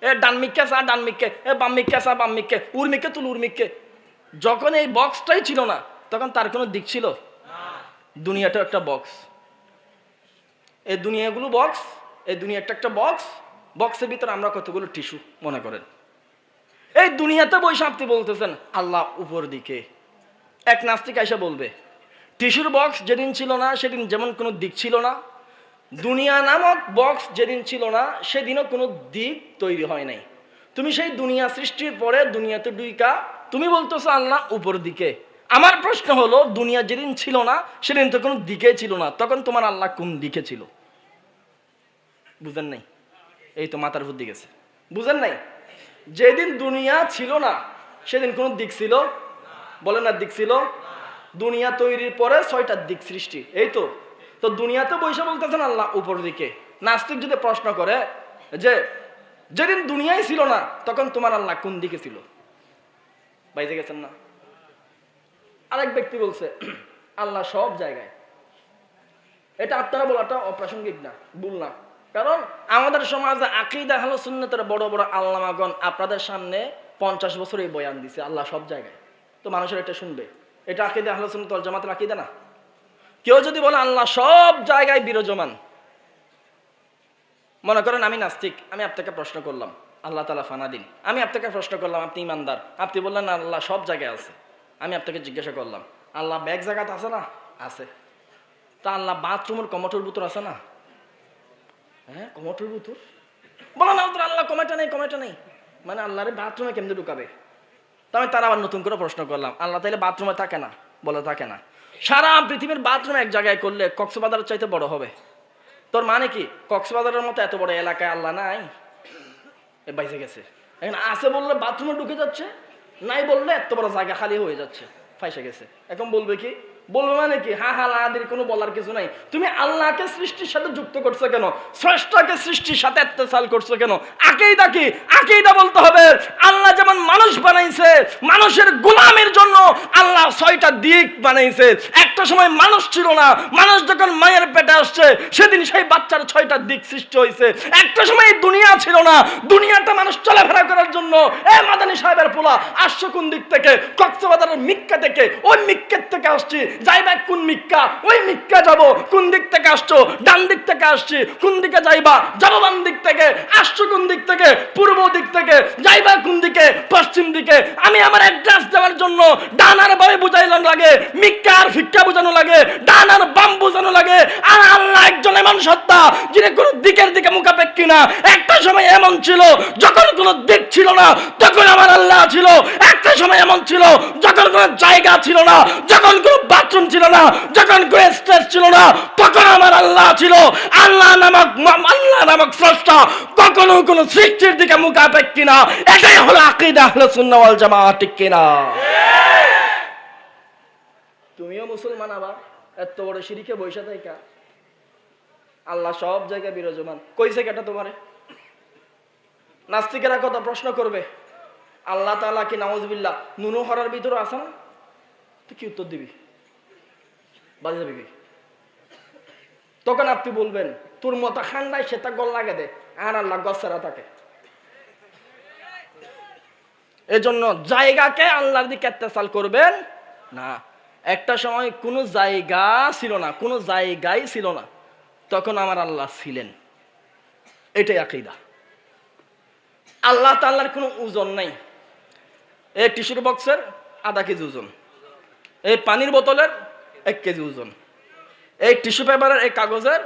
এ ডান মিক্কে চা ডান মিক্কে, এ বাম মিক্কে চা বাম মিক্কে, উর মিক্কে তুল উর মিক্কে। যখন এই বক্সটাই ছিল না তখন তার কোনো দিক ছিল? দুনিয়াটা একটা বক্স, এই দুনিয়াগুলো বক্স, এই দুনিয়াটা একটা বক্স, বক্সের ভিতরে আমরা কতগুলো টিস্যু মনে করেন। এই দুনিয়াতে বসে আপনি বলতেছেন আল্লাহ উপর দিকে। এক নাস্তিক এসে বলবে টিস্যুর বক্স যেদিন ছিল না সেদিন যেমন কোনো দিক ছিল না, দুনিয়া নামক বক্স যেদিন ছিল না সেদিনও কোনো দিক তৈরি হয় নাই। তুমি সেই দুনিয়া সৃষ্টির পরে দুনিয়াতে ডুইকা তুমি বলতেছো আল্লাহ উপর দিকে। আমার প্রশ্ন হলো দুনিয়া যেদিন ছিল না সেদিন তো কোনো দিকে ছিল না, তখন তোমার আল্লাহ কোন দিকে ছিল? বুঝেন নাই? এই তো মাথার বুদ্ধি গেছে, বুঝেন নাই? যেদিন দুনিয়া ছিল না সেদিন কোনো দিক ছিল? বলেন না দিক ছিল? দুনিয়া তৈরির পরে 6টা দিক সৃষ্টি, এই তো। তো দুনিয়াতে বসে বলতেছেন আল্লাহ উপর দিকে। নাস্তিক যদি প্রশ্ন করে যে যেদিন দুনিয়াই ছিল না তখন তোমার আল্লাহ কোন দিকে ছিল? বাইরে গেছেন না? আরেক ব্যক্তি বলছে আল্লাহ সব জায়গায়। এটা আপনারা বলাটা অপ্রাসঙ্গিক না, ভুল না। কারণ আমাদের সমাজে আকীদা আহলে সুন্নাতের বড় বড় আল্লামাগণ আপনাদের সামনে 50 বছর এই বয়ান দিছে আল্লাহ সব জায়গায়। তো মানুষের এটা শুনবে, এটা আকীদা আহলে সুন্নাত ওয়াল জামাতের আকীদা না? কেউ যদি বলে আল্লাহ সব জায়গায় বিরাজমান, মনে করেন আমি নাস্তিক, আমি আপনাকে প্রশ্ন করলাম আল্লাহ তাআলা ফানা দিন, আমি আপনাকে প্রশ্ন করলাম আপনি ইমানদার, আপনি বললেন না আল্লাহ সব জায়গায় আছে। আমি আপনাকে জিজ্ঞাসা করলাম আল্লাহ ব্যাগ জায়গাতে আছে না? আছে। তা আল্লাহ বাথরুমের কমোটের ভিতর আছে না? হ্যাঁ, কমোটের ভিতর। বলো না আল্লাহ কমেটা নেই, মানে আল্লাহরে বাথরুমে কেমনে ঢুকাবে? তো আমি তারা আবার নতুন করে প্রশ্ন করলাম আল্লাহ তাইলে বাথরুমে থাকে না? বলে থাকে না। সারা পৃথিবীর বাথরুম এক জায়গায় করলে কক্সবাজারের চাইতে বড় হবে। তোর মানে কি কক্সবাজারের মতো এত বড় এলাকায় আল্লাহ নাই? এ বাইসে গেছে। এখন আছে বললে বাথরুমে ঢুকে যাচ্ছে, নাই বললে এত বড় জায়গা খালি হয়ে যাচ্ছে, ফাইসে গেছে। এখন বলবে কি? বলবে মানে কি? হা হা লাদের কোনো বলার কিছু নাই। তুমি আল্লাহকে সৃষ্টির সাথে যুক্ত করছো কেন? স্রষ্টাকে সৃষ্টির সাথে ইত্তেসাল করছো কেন? আকীদা কি? আকীদা বলতে হবে আল্লাহ যেমন মানুষ বানাইছে, মানুষের গোলামের জন্য আল্লাহ 6টা দিক বানাইছে। একটা সময় মানুষ ছিল না, মানুষ যখন মায়ের পেটে আসছে সেদিন সেই বাচ্চার 6টা দিক সৃষ্টি হয়েছে। একটা সময় এই দুনিয়া ছিল না, দুনিয়াটা মানুষ চলাফেরা করার জন্য। এ মাদানী সাহেবের পোলা আসছো কোন দিক থেকে? কক্সবাজারের মিক্কা থেকে। ওই মিক্কার থেকে আসছি, যাইবা কোন মিক্কা? ওই মিক্কা যাব। কোন দিক থেকে আসছো? ডান দিক থেকে আসছি। কোন দিকে যাইবা? যাবো বাম দিক থেকে। আসছো কোন দিক থেকে? পূর্ব দিক থেকে। যাইবা কোন দিকে? পশ্চিম দিকে। আমি আমার অ্যাড্রেস দেওয়ার জন্য ডান আর বামে বুঝাইলাম লাগে, মিক্কা আর ফিক্কা বোঝানো লাগে, ডান আর বাম বোঝানো লাগে। আর আল্লাহ একজন এমন সত্তা যিনি কোন দিকের দিকে মুখাপেক্ষী না। একটা সময় এমন ছিল যখন কোনো দিক ছিল না তখন আমার আল্লাহ ছিল। একটা সময় এমন ছিল যখন কোনো জায়গা ছিল না, যখন কোনো বাথরুম ছিল না, যখন কোনো স্টেজ ছিল না, তখন আমার আল্লাহ ছিল। আল্লাহ নামক স্রষ্টা কখনো কোনো সৃষ্টির দিকে মুখাপেক্ষী না। এটাই হলো আকীদা আহলে সুন্নাহ ওয়াল জামাআহ, ঠিক কিনা? তুমিও মুসলমান আবার এত বড় শিরকে বৈশা থাইকা আল্লাহ সব জায়গায় বিরাজমান কইছে কেটা তোমারে? নাস্তিকেরা কথা প্রশ্ন করবে আল্লাহ তাআলা কি নাউজুবিল্লাহ নুনু হরার ভিতরে আছে না? তুই কি উত্তর দিবি? বাজে যাবি। তখন আপনি বলবেন তোর মতো খান্ডায় সেটা গল লাগে দে, আর আল্লাহ গছেরা থাকে। এজন্য জায়গাকে আল্লাহর দিকে ইত্তেসাল করবেন না। একটা সময় কোনো জায়গা ছিল না, কোনো জায়গাই ছিল না, তখন আমার আল্লাহ ছিলেন। এটাই আকীদা। আল্লাহ তাআলার কোনো ওজন নাই। এই টিস্যুর বক্সের আধা কেজি ওজন, এই পানির বোতলের 1 কেজি ওজন, এই টিস্যু পেপারের এই কাগজের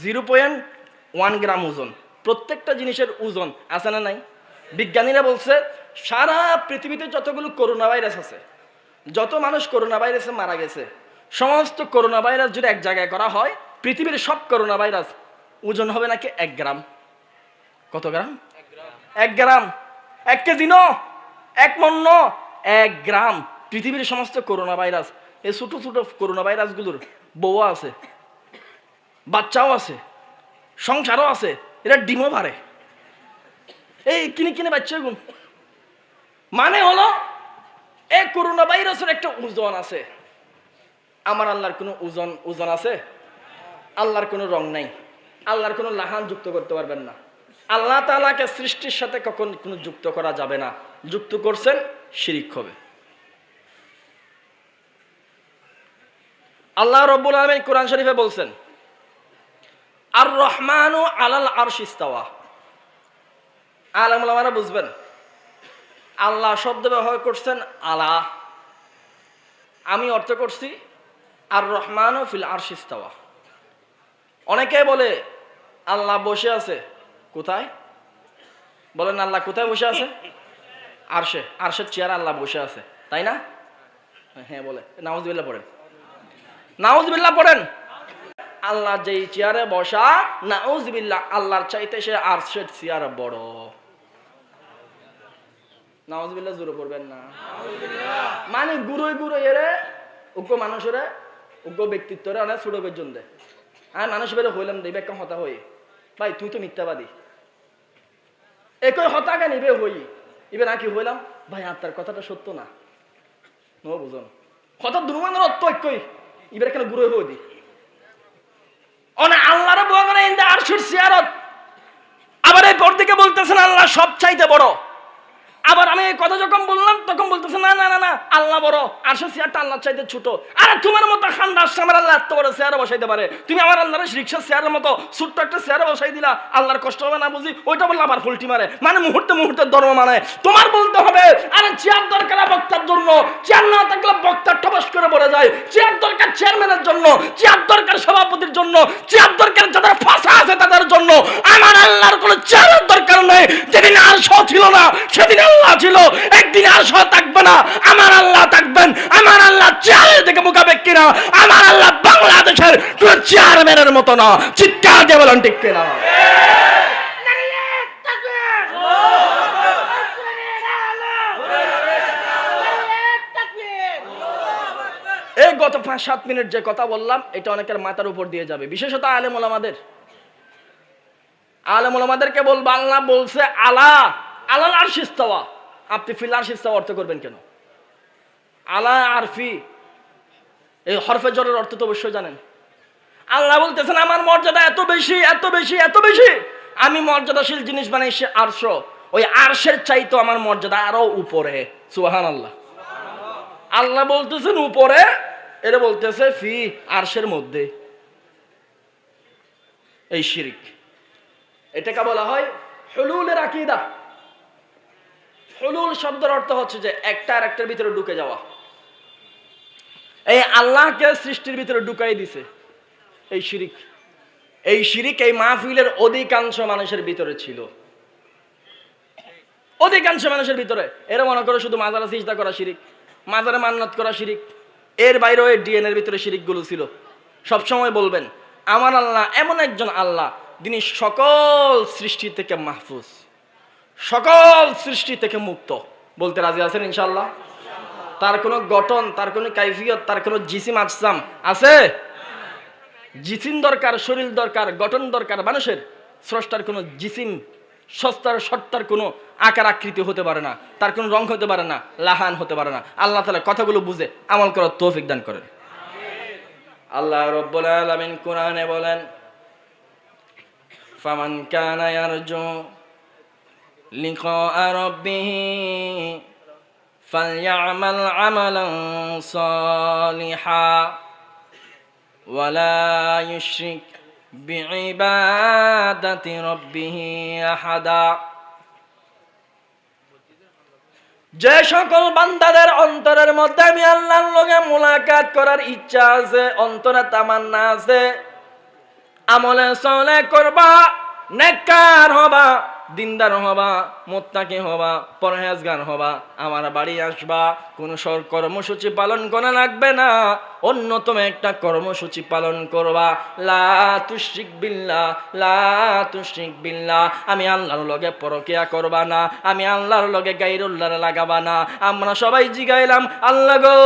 0.1 গ্রাম ওজন। প্রত্যেকটা জিনিসের ওজন আছে না নাই? বিজ্ঞানীরা বলছে সারা পৃথিবীতে যতগুলো করোনা ভাইরাস আছে, যত মানুষ করোনা ভাইরাসে মারা গেছে, সমস্ত করোনা ভাইরাস যদি এক জায়গায় করা হয়, পৃথিবীর সব করোনা ভাইরাস ওজন হবে নাকি 1 গ্রাম। কত গ্রাম? 1 গ্রাম। 1 কেজি ন, 1 মণ ন, 1 গ্রাম। পৃথিবীর সমস্ত করোনা ভাইরাস, এই ছোট ছোট করোনা ভাইরাসগুলোর বউ আছে, বাচ্চাও আছে, সংসারও আছে, এরা ডিমও পারে। এই কিনে কিনে বাচ্চা গুণ মানে হলো এই করোনা ভাইরাসের একটা ওজন আছে। আমার আল্লাহর কোনো ওজন আছে? আল্লাহর কোনো রং নাই, আল্লাহর কোনো লাহান যুক্ত করতে পারবেন না। আল্লাহ তাআলাকে সৃষ্টির সাথে কখন কোনো যুক্ত করা যাবে না। যুক্ত করছেন শিরিক হবে। আল্লাহ রাব্বুল আলামিন কোরআন শরীফে বলছেন আর রহমানু আলাল আরশি ইস্তাওয়া। আলেম ওলামারা বুঝবেন আল্লাহ শব্দ ব্যবহার করছেন আলা, আমি অর্থ করছি আর রহমানু ফিল আরশি ইস্তাওয়া। অনেকে বলে আল্লাহ বসে আছে। কোথায়? বলেন আল্লাহ কোথায় বসে আছে? আরশে। আরশের চেয়ারে আল্লাহ বসে আছে, তাই না? হ্যাঁ বলে। নাউজুবিল্লাহ পড়েন, নাউজুবিল্লাহ পড়েন। আল্লাহ যেই চেয়ারে বসা, নাউজুবিল্লাহ, আল্লাহর চাইতে সে আরশের চেয়ার বড়। নাউজুবিল্লাহ জোরে পড়বেন না। মানে গুরুই গুরু এরে উগ্র মানুষের উগ্র ব্যক্তিত্বরে অনেক ছোট পর্যন্ত আমি মানুষ বেড়ে হইলাম দেবে একটা হতা হই। ভাই তুই তো মিথ্যাবাদী, একই হতাকে নিবে হই এবার নাকি হইলাম ভাই আত্মার কথাটা সত্য না। নো বুঝুন কথা দুর্মানের অর্থ একই এবার কেন গুরু হয়ে দি আল্লাহরে বলে আরশের চেয়ারত। আবার এই পর দিকে বলতেছেন আল্লাহ সব চাইতে বড়। আবার আমি এই কথা যখন বললাম তখন বলতেছে না না না না আল্লাহ বড়, আরশের চেয়ারটা আল্লাহর চাইতে ছোট। আরে তোমার মতো খান্ডা আমার আল্লাহ এত বড় চেয়ারে বসাইতে পারে, তুমি আমার আল্লাহর রিক্সার চেয়ারের মতো ছোট্ট একটা চেয়ারে বসাই দিলা, আল্লাহর কষ্ট হবে না বুঝি? ওইটা বললে আবার ফুলটি মারে, মানে মুহূর্তে মুহূর্তে ধর্ম মানে। তোমার বলতে হবে আরে চেয়ার দরকার বক্তার জন্য, চেয়ার না থাকলে বক্তার টপস করে পড়ে যায়। চেয়ার দরকার চেয়ারম্যানের জন্য, চেয়ার দরকার সভাপতির জন্য, চেয়ার দরকার যাদের ফাঁসা আছে তাদের জন্য। আমার আল্লাহর কোনো চেয়ারের দরকার নেই। যেদিন আরশ ছিল না সেদিন আল্লাহ ছিল, একদিন আরশ থাকবে না আমার আল্লাহ থাকবেন। আমার আল্লাহ চেয়ারের দিকে মুখাবেক কিনা? আমার আল্লাহ বাংলাদেশের কোনো চেয়ারম্যানের মতো না। চিৎকার দিয়ে বলেন ঠিক কিনা? এই গত 5-7 মিনিট যে কথা বললাম এটা অনেকের মাথার উপর দিয়ে যাবে, বিশেষত আলেম ওলামাদের। আলেম ওলামাদেরকে বলবো আল্লাহ বলছে আলা আলাল আরশ ইস্তাওয়া, আপনি ফিল আরশ ইস্তাওয়া অর্থ করবেন কেন? আলা আরফি এই হরফে জরের অর্থ তো অবশ্যই জানেন। আল্লাহ বলতেছেন আমার মর্যাদা এত বেশি এত বেশি এত বেশি, আমি মর্যাদাশীল জিনিস বানাইছি আরশ, ওই আরশের চাইতো আমার মর্যাদা আরো উপরে। সুবহানাল্লাহ। আল্লাহ বলতেছেন উপরে, এরা বলতেছে ফি আরশের মধ্যে। এই শিরক, এটাকে বলা হয় হুলুলের আকীদা। হুলুল শব্দের অর্থ হচ্ছে যে একটা আর একটার ভিতরে ঢুকে যাওয়া। এই আল্লাহকে সৃষ্টির ভিতরে ঢুকাই দিছে এই শিরক। এই শিরক এই মাহফিলের অধিকাংশ মানুষের ভিতরে ছিল, অধিকাংশ মানুষের ভিতরে। এরা মনে করে শুধু মাজারে সিজদা করা শিরক, মাজারে মান্নাত করা শিরক, এর বাইরেও এর ডিএনএর ভিতরে শিরকগুলো ছিল। সবসময় বলবেন আমার আল্লাহ এমন একজন আল্লাহ যিনি সকল সৃষ্টি থেকে মাহফুজ, সকল সৃষ্টি থেকে মুক্ত। বলতে রাজি আছেন ইনশাআল্লাহ? তার কোনো গঠন, তার কোনো কাইফিয়ত, তার কোনো জিসিম আজসাম আছে? জিসিম দরকার, শরীর দরকার, গঠন দরকার মানুষের। স্রষ্টার কোনো জিসিম সত্তার কোনো আকার আকৃতি হতে পারে না, তার কোনো রং হতে পারে না, লাহান হতে পারে না। আল্লাহ তাআলা কথাগুলো বুঝে আমল করার তৌফিক দান করেন। আল্লাহ রাব্বুল আলামিন কোরআনে বলেন ফামান কানা ইয়ারজু লিকা রাব্বিহি ফালইআমাল আমালান সালিহা ওয়ালা ইউশরিক বিইবাদাতি রাব্বিহি আহাদা। যে সকল বান্দাদের অন্তরের মধ্যে আমি আল্লাহর লগে মুলাকাত করার ইচ্ছা আছে, অন্তরে তামান্না আছে, আমলে সলে করবা, নেককার হবা, দিনদার হবা, মুত্তাকি হবা, পরহেজগার হবা, আমার বাড়ি আসবা, কোন কর্মসূচি পালন করা লাগবে না, অন্যতম একটা কর্মসূচি পালন করবা। লা তুশরিক বিল্লাহ, লা তুশরিক বিল্লাহ। আমি আল্লাহর লগে পরকিয়া করবা না, আমি আল্লাহর লগে গায়রুল্লাহর লাগাবা না। আমরা সবাই জিগাইলাম আল্লাহ গো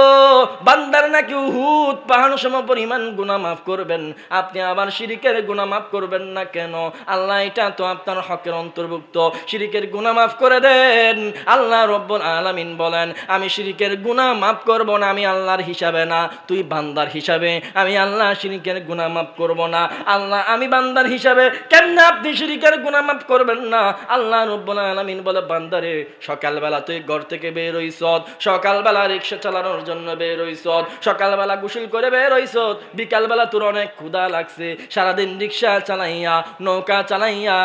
বান্দার নাকি উহুদ পাহাড় সম পরিমাণ গুনাহ মাফ করবেন, আপনি আবার শিরকের গুনাহ মাফ করবেন না কেন? আল্লাহ এটা তো আপনার হকের অন্তর্ভুক্ত, শিরকের গুনাহ মাফ করে দেন। আল্লাহ রব্বুল আলামিন বলেন আমি শিরকের গুনাহ মাফ করব না, আমি আল্লাহর হিসাবে না, তুই বান্দার হিসাবে। আমি আল্লাহ শিরকের গুনাহ মাফ করব না। আল্লাহ আমি বান্দার হিসাবে, কেন আপনি শিরকের গুনাহ মাফ করবেন না? আল্লাহ রব্বুল আলামিন বলে বান্দারে সকালবেলা তুই ঘর থেকে বের হইছ, সকালবেলা রিকশা চালানোর জন্য বের হইছ, সকালবেলা গোসল করে বের হইছ, বিকালবেলা তোর অনেক ক্ষুধা লাগছে, সারাদিন রিকশা চালাইয়া নৌকা চালাইয়া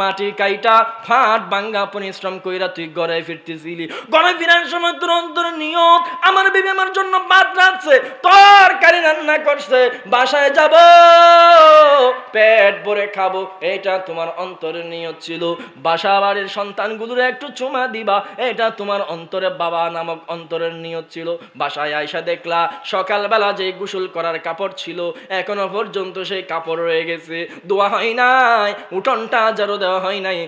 মাটি কাইটা ফাট ভাঙ্গা পরিশ্রম কইরা তুই ঘরে ফিরতেছিলি। ঘরে ফিরার সময় তোর অন্তরে নিয়ত আমার বিবি আমার জন্য ভাত রাখছে, তরকারি রান্না করছে, বাসায় যাব পেট ভরে খাবো, এটা তোমার অন্তরের নিয়ত ছিল। বাসা বাড়ির সন্তানগুলোর একটু চুমা দিবা, এটা তোমার অন্তরে বাবা নামক অন্তরের নিয়ত ছিল। বাসায় আয়সা দেখলা সকালবেলা যে গোসল করার কাপড় ছিল এখনো পর্যন্ত সেই কাপড় রয়ে গেছে, ধোয়া হয় নাই, উঠোনটা ঝাড়ু দেওয়া হয় নাই,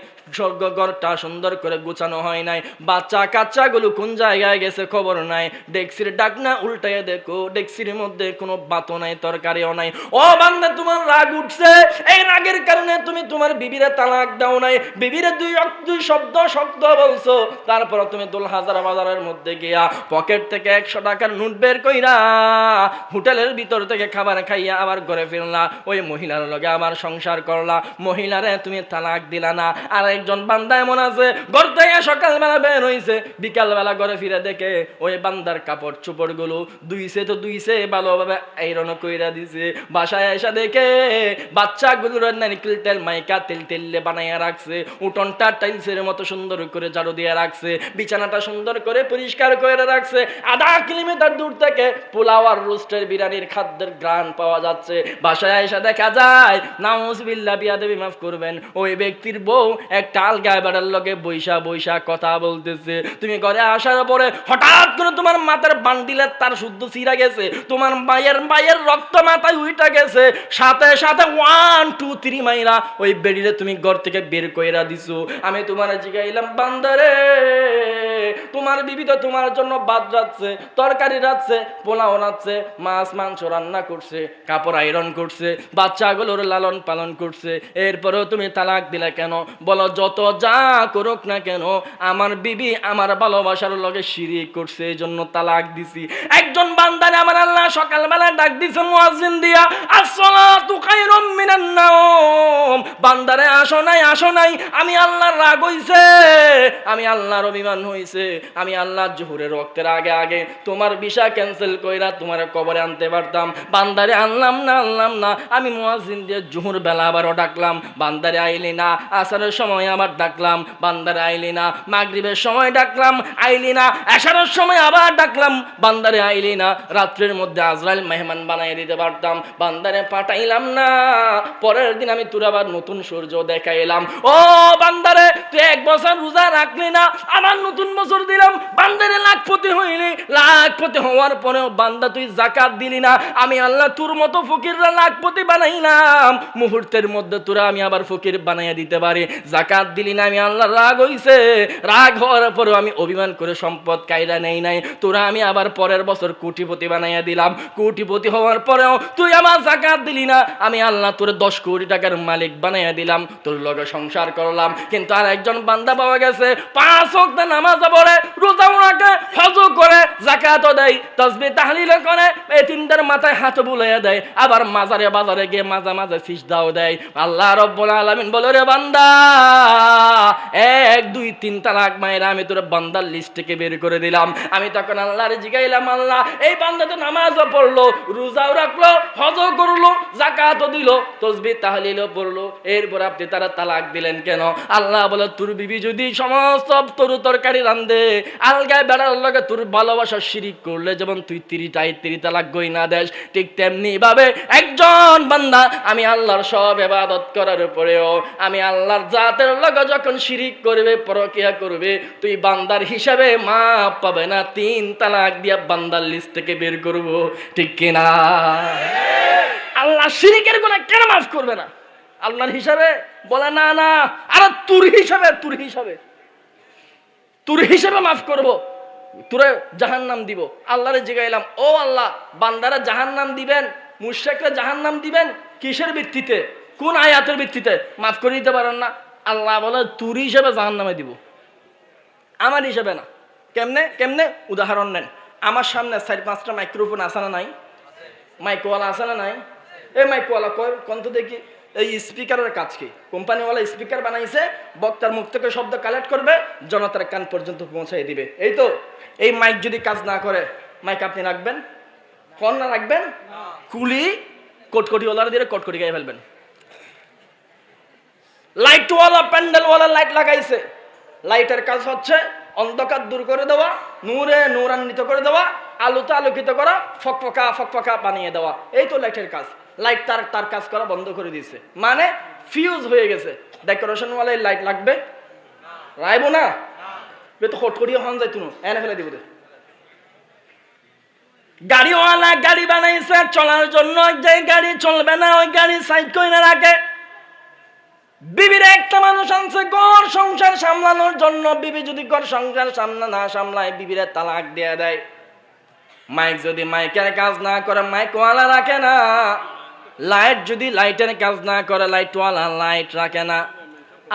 ঘরটা সুন্দর করে গুছানো হয় নাই, বাচ্চা কাচ্চাগুলো কোন জায়গায় গেছে খবর নাই, ডেক্সির ডাকনা উল্টায় দেখো ডেক্সির মধ্যে কোনো ভাতও নাই, তরকারিও নাই। ও বান্দা তোমার রাগ উঠছে, এই রাগের কারণে তুমি তোমার বিবিরে তালাক দাও নাই, বিবিরে দুই শব্দ শব্দ বলছো, তারপর তুমি দোলহাজার বাজারের মধ্যে গিয়া পকেট থেকে 100 টাকার নোট বের কইরা হোটেলের ভিতর থেকে খাবার খাইয়া আবার ঘরে ফিরলা, ওই মহিলার লগে আবার সংসার করলা, মহিলারে তুমি তালাক দিলা না, আর আরেকজন বান্দা এমন আছে ঘর থেকে সকালবেলা বের হইছে, বিকালবেলা ঘরে ফিরে দেখে ওই বান্দার কাপড় চোপড় গুলো ধুইছে ভালোভাবে আয়রন কইরা দিছে। বাসায় এসে দেখে বাচ্চাগুলোর নারকেল তেল মাইকা তেল বানাইয়া রাখছে, উঠোনটা টাইলসের মতো সুন্দর করে ঝাড়ু দিয়ে রাখছে, বিছানাটা সুন্দর করে পরিষ্কার করে রাখছে। আধা কিলোমিটার দূর থেকে পোলাও আর রোস্টের বিরিয়ানির খাদ্যের ঘ্রাণ পাওয়া যাচ্ছে। বাসায় এসে দেখা যায়, নাউজুবিল্লাহ, বিয়াদবি মাফ করবেন, ওই ব্যক্তির বউ একটা আলগায় বেড়ার লগে বৈশা কথা বলতেছে। তুমি ঘরে আসার পরে হঠাৎ করে তোমার মাথার বান্ডিলের তার শুদ্ধ ছিঁড়া গেছে, তোমার মায়ের রক্ত মাথায় উইটা গেছে, সাথে 1 2 3 মাইরা ওই বেডিরে তুমি ঘর থেকে বের কইরা দিছো। আমি তোমার জিগাইলাম, বান্দারে তোমার বিবি তো তোমার জন্য ভাত রাখছে, তরকারি রাখছে, পোলাও রাখছে, মাছ মাংস রান্না করছে, কাপড় আয়রন করছে, বাচ্চাগুলোর লালন পালন করছে, এরপরেও তুমি তালাক দিলে কেন? বলো, যত যা করুক না কেন আমার বিবি আমার ভালোবাসার লগে শিরিক করছে, এই জন্য তালাক দিছি। একজন বান্দারে আমার আল্লাহ সকালবেলা ডাক দিছে মুয়াজ্জিন দিয়া, আসসালাতু খায়রুম মিনান নাওম। বান্দারে আসো নাই, আমি আল্লাহর রাগ হইছে, আমি আল্লাহর অভিমান হইছে, আমি আল্লাহর জোহরের রক্তের আগে তোমার ভিসা ক্যান্সেল কইরা তোমার কবরে আনতে পারতাম, বান্দারে আনলাম না। আমি মুয়াজ্জিন দিয়ে জোহর বেলা আবারও ডাকলাম, বান্দারে আইলি না। আসরের সময় আবার ডাকলাম, বান্দারে আইলি না। মাগরিবের সময় ডাকলাম, আইলি না। এশারের সময় আবার ডাকলাম, বান্দারে আইলি না। রাত্রের মধ্যে আজরাইল মেহমান বানাই দিতে পারতাম, বান্দারে পাঠাইলাম না। পরের দিন আমি তোর আবার নতুন সূর্য দেখাইলাম। ও বান্দারে, তুই 1 বছর রোজা রাখলি না, আবার নতুন বছর দিলাম, বান্দারে লাখপতি হইলি, লাখপতি হওয়ার পরেও বান্দা তুই যাকাত দিলি না। আমি আল্লাহ তোর মতো ফকিররা লাখপতি বানাইলাম, মুহূর্তের মধ্যে তোরা আমি আবার ফকির বানাইয়া দিতে পারি। যাকাত দিলি না, আমি আল্লাহ রাগ হইছে, রাগ হওয়ার পরেও আমি অভিমান করে সম্পদ কাইরা নেই নাই, তোরা আমি আবার পরের বছর কোটিপতি বানাইয়া দিলাম। কোটিপতি হওয়ার পরেও তুই আমার যাকাত দিলি না, আমি আল্লাহ তোর 10 কোটি টাকার মালিক বানাইয়া দিলাম, তোর লগে সংসার করলাম। কিন্তু আর একজন বান্দা পাওয়া গেছে, 5 ওয়াক্ত নামাজ পড়ে, রোজাও রাখে, হজও করে, যাকাতও দেয়, তাসবিহ তাহলিল করে, এই তিনটার মাথায় হাত বুলাইয়া দেয়, আবার বাজারে গিয়ে মাঝে সিজদাও দেয়। আল্লাহ রাব্বুল আলামিন বলে, রে বান্দা, 1 2 3 তালাক মায়েরা আমি তোর বান্দার লিস্ট থেকে বের করে দিলাম। আমি তখন আল্লাহরে জিগাইলাম, আল্লাহ, এই বান্দা তো নামাজও পড়লো, রোজাও রাখলো, হজও করলো, যাকাতও দিল, তাসবিহ তাহলিলও পড়লো, এরপর আপনি তারা তালাক দিলেন কেন? আল্লাহ বলে, তোর বিবি যদি সমস্ত তরু তরকারি রান্ধে, আলগায় বেড়ার লগে তোর ভালোবাসা শিরিক করলে যেমন তুই 30 তালাক গইনা দেশ, ঠিক তেমনি ভাবে একজন বান্দা আমি আল্লাহর সব ইবাদত করার পরেও আমি আল্লাহর জাতের লগে যখন শিরিক করবে, পরকিয়া করবে, তুই বান্দার হিসাবে মাপ পাবে না, 3 তালাক দিয়া বান্দার লিস্ট থেকে বের করব, ঠিক কিনা? আল্লাহ শিরিকের গুনাহ কেন মাফ করবে না? আল্লাহর হিসাবে বলে, না, আরে তোর হিসাবে মাফ করব, তোরে জাহান্নাম দিব। আল্লাহরে জিগাইলাম, ও আল্লাহ, বান্দারা জাহান্নাম দিবেন, মুশরিকরা জাহান্নাম দিবেন কিসের ভিত্তিতে, কোন আয়াতের ভিত্তিতে? মাফ করে দিতে পারেন না? আল্লাহ বলে, তোর হিসাবে জাহান্নামে দিব, আমার হিসাবে না। কেমনে? উদাহরণ নেন। আমার সামনে 4-5টা মাইক্রোফোন আছে না নাই? মাইকওয়ালা আছে না নাই? এই মাইকওয়ালা কোন তো দেখি, এই স্পিকারের কাজ কি? কোম্পানিওয়ালা স্পিকার বানাইছে, বক্তার মুখ থেকে শব্দ কালেক্ট করবে, জনতার কান পর্যন্ত পৌঁছাই দিবে, এই তো। এই মাইক যদি কাজ না করে, মাইক আপনি রাখবেন? ফোন না রাখবেন? কুলি কটকটিওয়ালার দিয়ে কটকটি গায়ে ফেলবেন। লাইটওয়ালা, প্যান্ডেলওয়ালা লাইট লাগাইছে, লাইটের কাজ হচ্ছে অন্ধকার দূর করে দেওয়া, নূরে নূরান্বিত করে দেওয়া, আলোতে আলোকিত করা, ফকফকা বানিয়ে দেওয়া, এই তো লাইটের কাজ। লাইট তার কাজ করা বন্ধ করে দিয়েছে, মানে ফিউজ হয়ে গেছে। ডেকোরেশনওয়ালা লাইট লাগবে? রাইব না, তো কটকটি হন যাইতো না, এনে ফেলে দিব। গাড়িওয়ালা গাড়ি বানাইছে চলার জন্য, যে গাড়ি চলবে না ওই গাড়ি সাইড করে রাখে। বিবির একটা মানুষ আনছে ঘর সংসার সামলানোর জন্য, বিবি যদি ঘর সংসার না সামলায়, বিবির তালাক দিয়ে দেয়। মাইক যদি মাইকের কাজ না করে, মাইকওয়ালা রাখে না। লাইট যদি লাইটের কাজ না করে, লাইটওয়ালা লাইট রাখে না।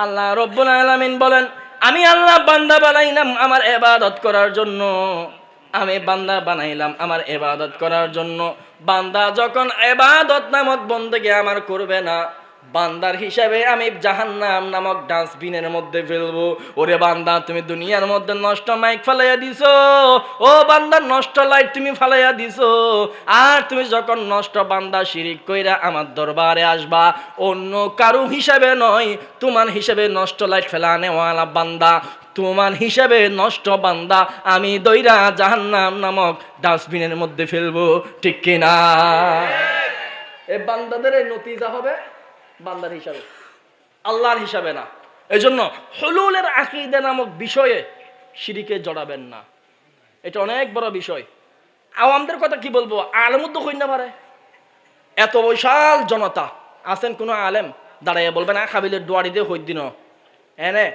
আল্লাহ রব্বুল আলামিন বলেন, আমি আল্লাহ বান্দা বানাইলাম আমার ইবাদত করার জন্য, আমি বান্দা বানাইলাম আমার ইবাদত করার জন্য। বান্দা যখন ইবাদত নামক বন্দেগী আমার করবে না, বান্দার হিসাবে আমি জাহান্নাম নামক ডাস্টবিনের মধ্যে ফেলবো। ওরে বান্দা, তুমি দুনিয়ার মধ্যে নষ্ট মাইক ফালাইয়া দিছো, ও বান্দা নষ্ট লাইট তুমি ফালাইয়া দিছো। আর তুমি যখন নষ্ট বান্দা শিরিক কইরা আমার দরবারে আসবা, অন্য কারো হিসাবে নয়, তোমার হিসাবে নষ্ট লাইট ফেলানেওয়ালা বান্দা, তোমার হিসাবে নষ্ট বান্দা আমি দইরা জাহান্নাম নামক ডাস্টবিনের মধ্যে ফেলবো। ঠিক কিনা? এই বান্দাদের এই নতিজা হবে বান্দার হিসাবে, আল্লাহর হিসাবে না। এজন্য হুলুলের আকীদা নামক বিষয়ে শিরিকে জড়াবেন না, এটা অনেক বড় বিষয়। আওয়ামদের কথা কি বলবো, আলেমও তো হই না পারে। এত বিশাল জনতা আছেন, কোন আলেম দাঁড়াইয়া বলবেন খাবিলের দোয়ারি দিয়ে হই দিন এনে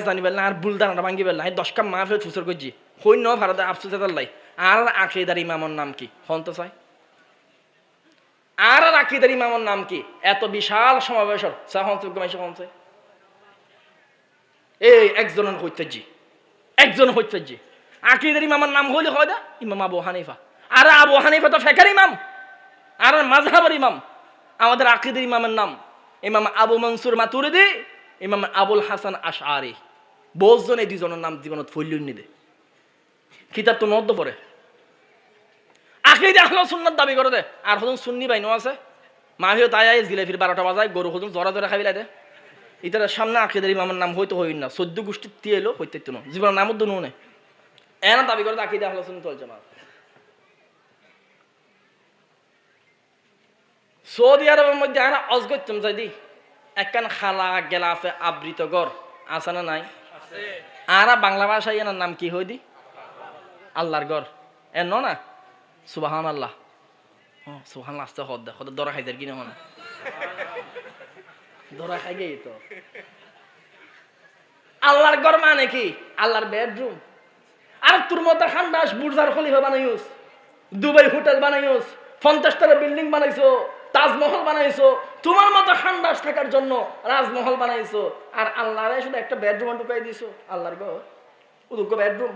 জানিবেন না, আর বুলদানাটা ভাঙ্গিবেন না, 10 কাপ মাহফিল ফুসর করছি হই ন ভারতে আফসোস লাই। আর আকীদার ইমামর নাম কি হন্ত চাই? আর আকীদার ইমামর নাম কি? এত বিশাল সমাবেশর এই একজনের হইতেজি, একজন হইতেজি আকীদার ইমামর নাম হইলে হয় না ইমাম আবু হানিফা। আর আবু হানিফা তো ফেকার ইমাম, আর মাযহাবের ইমাম। আমাদের আকীদার ইমামের নাম ইমাম আবু মনসুর মাতুরিদি, ইমাম আবুল হাসান আশআরি। বহুজন এই দুজনের নাম জীবনত ফইলুন নিদে, কিতাব তো মধ্য পড়ে। আকীদা আহলে সুন্নাত দাবি করে দে, আর হজন সুন্নি বাইনো আছে মাহিও তাই আই জিলাফির 12টা বাজায় গরু হজন জরা জরা খাবিলা দে। ইতার সামনে আকীদার ইমামের নাম হইতো হইন না, 14 গোষ্ঠী tie এলো হইতে তো জীবন নাম তো নুনে এনা দাবি করে আকীদা আহলে সুন্নাত ওয়াল জামাত। সৌদি আরবের মধ্যে আমরা অজগত্যম যাই দি একখান খালা গেলাফে আবৃত ঘর আছে না নাই? আর বাংলা ভাষায় এনার নাম কি হই দি? আল্লাহর ঘর। এ না সুবহান আল্লাহ, সুবহান আস্তে হদ দে হদ দরা খাইজার কিনা হন দরা খাই গেই তো। আল্লাহর ঘর মানে কি? আল্লাহর বেডরুম। আর তোর মতো খান্দাস বুর্জার খলিফা বানাইস, দুবাই হোটেল বানাইস, 50 বিল্ডিং বানাইছো, তাজমহল বানাইছো, তোমার মতো খান্দাস থাকার জন্য রাজমহল বানাইছো। আর আল্লাহরে শুধু একটা বেডরুম ঢুকাই দিছো। আল্লাহর ঘর উদুগ্য বেডরুম।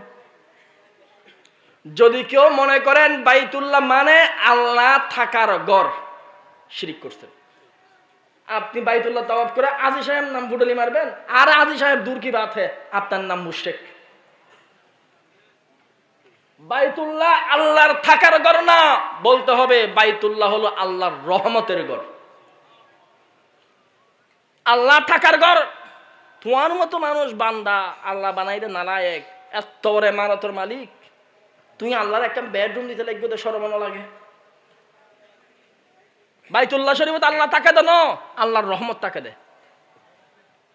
যদি কেউ মনে করেন বাইতুল্লাহ মানে আল্লাহ থাকার ঘর, শিরিক করছেন। আপনি বাইতুল্লাহ তাওয়াফ করে আজি সাহেব নাম ফুটলি মারবেন, আর আজি সাহেব দূর কি বাত হে, আপনার নাম মুশরিক। বাইতুল্লাহ আল্লাহর থাকার ঘর না, বলতে হবে বাইতুল্লাহ হলো আল্লাহর রহমতের ঘর। আল্লাহ থাকার ঘর। তোমার মতো মানুষ বান্দা আল্লাহ বানাই দে নালায়েক, এত বড় ইমারতের মালিক, তুই আল্লাহর একটা বেডরুম দিতে লাগবে তো শরম লাগে। বাইতুল্লাহ শরীফত আল্লাহ তাকে দেন, আল্লাহর রহমত তাকে দে।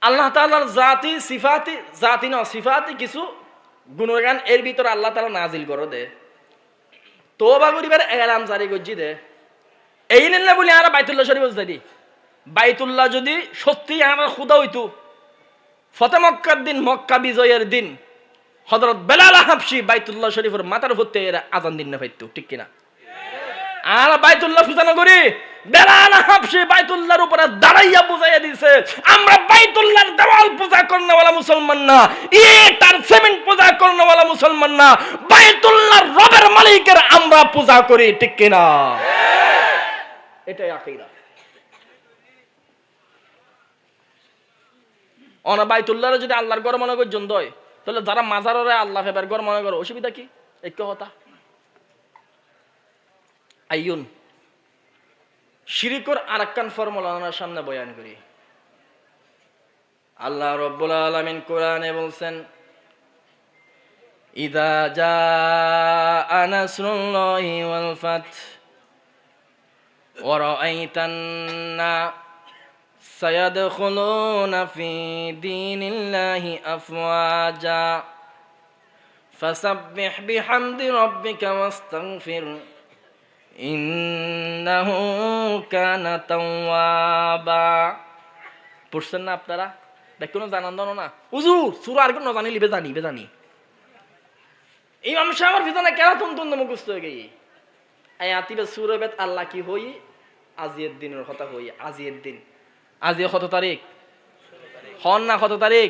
আল্লাহ তাআলার জাতি সিফাতি, জাতি ন সিফাতি কিছু গুণগান এর ভিতরে আল্লাহ তাআলা নাজিল করে দে, তওবা করিবার এলান জারি করজি দে। এই নিলে বলি আর বাইতুল্লাহ শরীফ যাই। বাইতুল্লাহ যদি সত্যি আমার খুদা হইতো, ফতে মক্কার দিন, মক্কা বিজয়ের দিন হযরত বেলাল হাবশী বাইতুল্লাহ শরীফের মাথার উপরে এরা আযান দিন না পাইতো, ঠিক কিনা? আর বাইতুল্লাহ পূজা করি, বেলাল হাবশী বাইতুল্লাহর উপরে দাঁড়াইয়া বুঝাইয়া দিছে, আমরা বাইতুল্লাহর দেওয়াল পূজা করনেওয়ালা মুসলমান না, ইট আর সিমেন্ট পূজা করনেওয়ালা মুসলমান না, বাইতুল্লাহর রবের মালিকের আমরা পূজা করি, ঠিক কিনা? এটাই আকীদা। অনা বাইতুল্লাহরে যদি আল্লাহর ঘর মনে করি জন দয়, তাহলে যারা মাজারে আল্লাহ ফেবার ঘর মনে করো, অসুবিধা কি? এক কথা আইয়ুন শিরিকর আরেকখান ফর্মুলা ওনার সামনে বয়ান করি। আল্লাহ রাব্বুল আলামিন কোরআনে বলছেন, ইযা জাআ নাসরুল্লাহি ওয়াল ফাত ওয়া রাআইতান নাস সায়াদখুলুনা ফি দীনিল্লাহি আফওয়াজা ফাসাব্বিহ বিহামদি রাব্বিকা ওয়াস্তাগফির ইন্নাহু কানা তাওয়াবা। পড়ছেন না আপনারা? দেখুন জানান দাও না হুজুর, সূরা আর কোন জানি লিবে জানি ইমাম সাহেবের ভিতরে কেন তুন মুখস্থ হয়ে গই এই আতিবে সূরা বেত আল্লাহ কি হই আজিয়ের দিনের কথা হই। আজিয়ের দিন, আজ কত তারিখ? হন না কত তারিখ?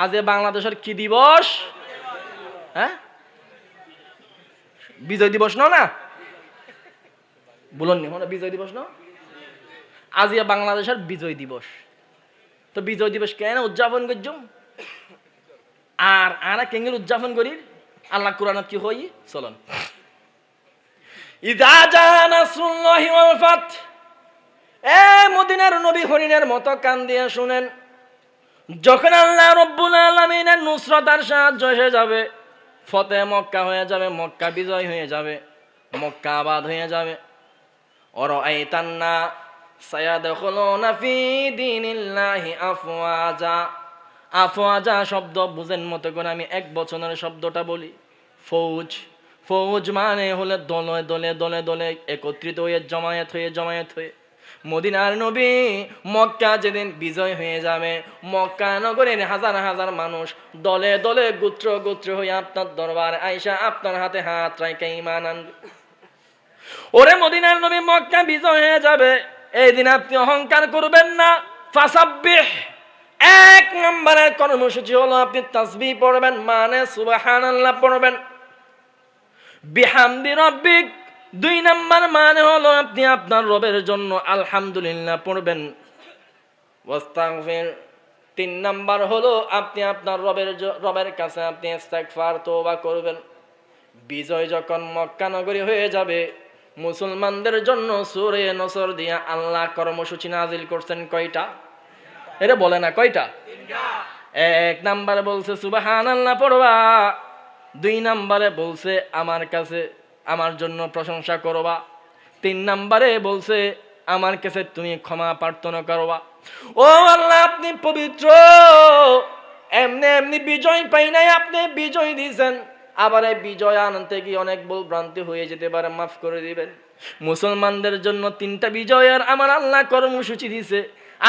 আজ বাংলাদেশের কি দিবস? হ্যাঁ, বিজয় দিবস না? বলুন নি বিজয় দিবস না? আজিয়া বাংলাদেশের বিজয় দিবস। তো বিজয় দিবস কেন উদযাপন করছুম আর আরা কেঙ্গেল উদযাপন করি আল্লাহ কুরআনত কি হই চলন ইযা জা নাসরুল্লাহি ওয়াল ফাত। এ মদিনার নবী হরিণের মতো কান দিয়ে শুনেন, যখন আল্লাহ রাব্বুল আলামিনের নুসরত আর সাহায্য এসে যাবে, ফতে মক্কা হয়ে যাবে, মক্কা বিজয় হয়ে যাবে, মক্কা আবাদ হয়ে যাবে। অরাআইতান্না সায়াদখুলুনা ফি দীনিল্লাহি আফওয়াজা। আফওয়াজা শব্দ বুঝেন মতো করে আমি এক বচনের শব্দটা বলি। ফৌজ, ফৌজ মানে হলে দলে দলে দলে দলে একত্রিত হয়ে জমায়েত হয়ে মদিনার নবী মক্কা যেদিন বিজয় হয়ে যাবে, মক্কা নগরীর হাজার হাজার মানুষ দলে দলে গোত্র গোত্র হয়ে আপনার দরবার আয়েশা আপনার হাতে হাত রাখে ঈমান আনবে। ওরে মদিনার নবী মক্কা বিজয় হয়ে যাবে, এই দিন আপনি অহংকার করবেন না। ফাসাব্বিহ, এক নম্বরের কর্মসূচি হলো আপনি তাসবিহ পড়বেন, মানে সুবহানাল্লাহ পড়বেন। বিহামদি রাব্বিক, দুই নম্বর মানে হলো আপনি আপনার রবের জন্য আলহামদুলিল্লাহ পড়বেন। ওয়াস্তাগফির, তিন নম্বর হলো আপনি আপনার রবের কাছে আপনি ইস্তিগফার তওবা করবেন। বিজয় যখন মক্কা নগরী হয়ে যাবে, মুসলমানদের জন্য সূরা নসর দিয়া আল্লাহ কর্মসূচি নাজিল করছেন কয়টা? এরে বলে না কয়টা? এক নম্বরে বলছে সুবহানাল্লাহ পড়বা, দুই নম্বরে বলছে আমার কাছে আমার জন্য প্রশংসা করবা, তিন নম্বরে বলছে আমার কাছে তুমি ক্ষমা প্রার্থনা করবা। ও আল্লাহ আপনি পবিত্র, এমনি এমনি বিজয় পাই নাই, আপনি বিজয় দিয়েছেন। আবার এই বিজয় আনতে গিয়ে অনেক ভুল ভ্রান্তি হয়ে যেতে পারে, মাফ করে দিবেন। মুসলমানদের জন্য তিনটা বিজয়ের আমার আল্লাহ কর্মসূচি দিছে।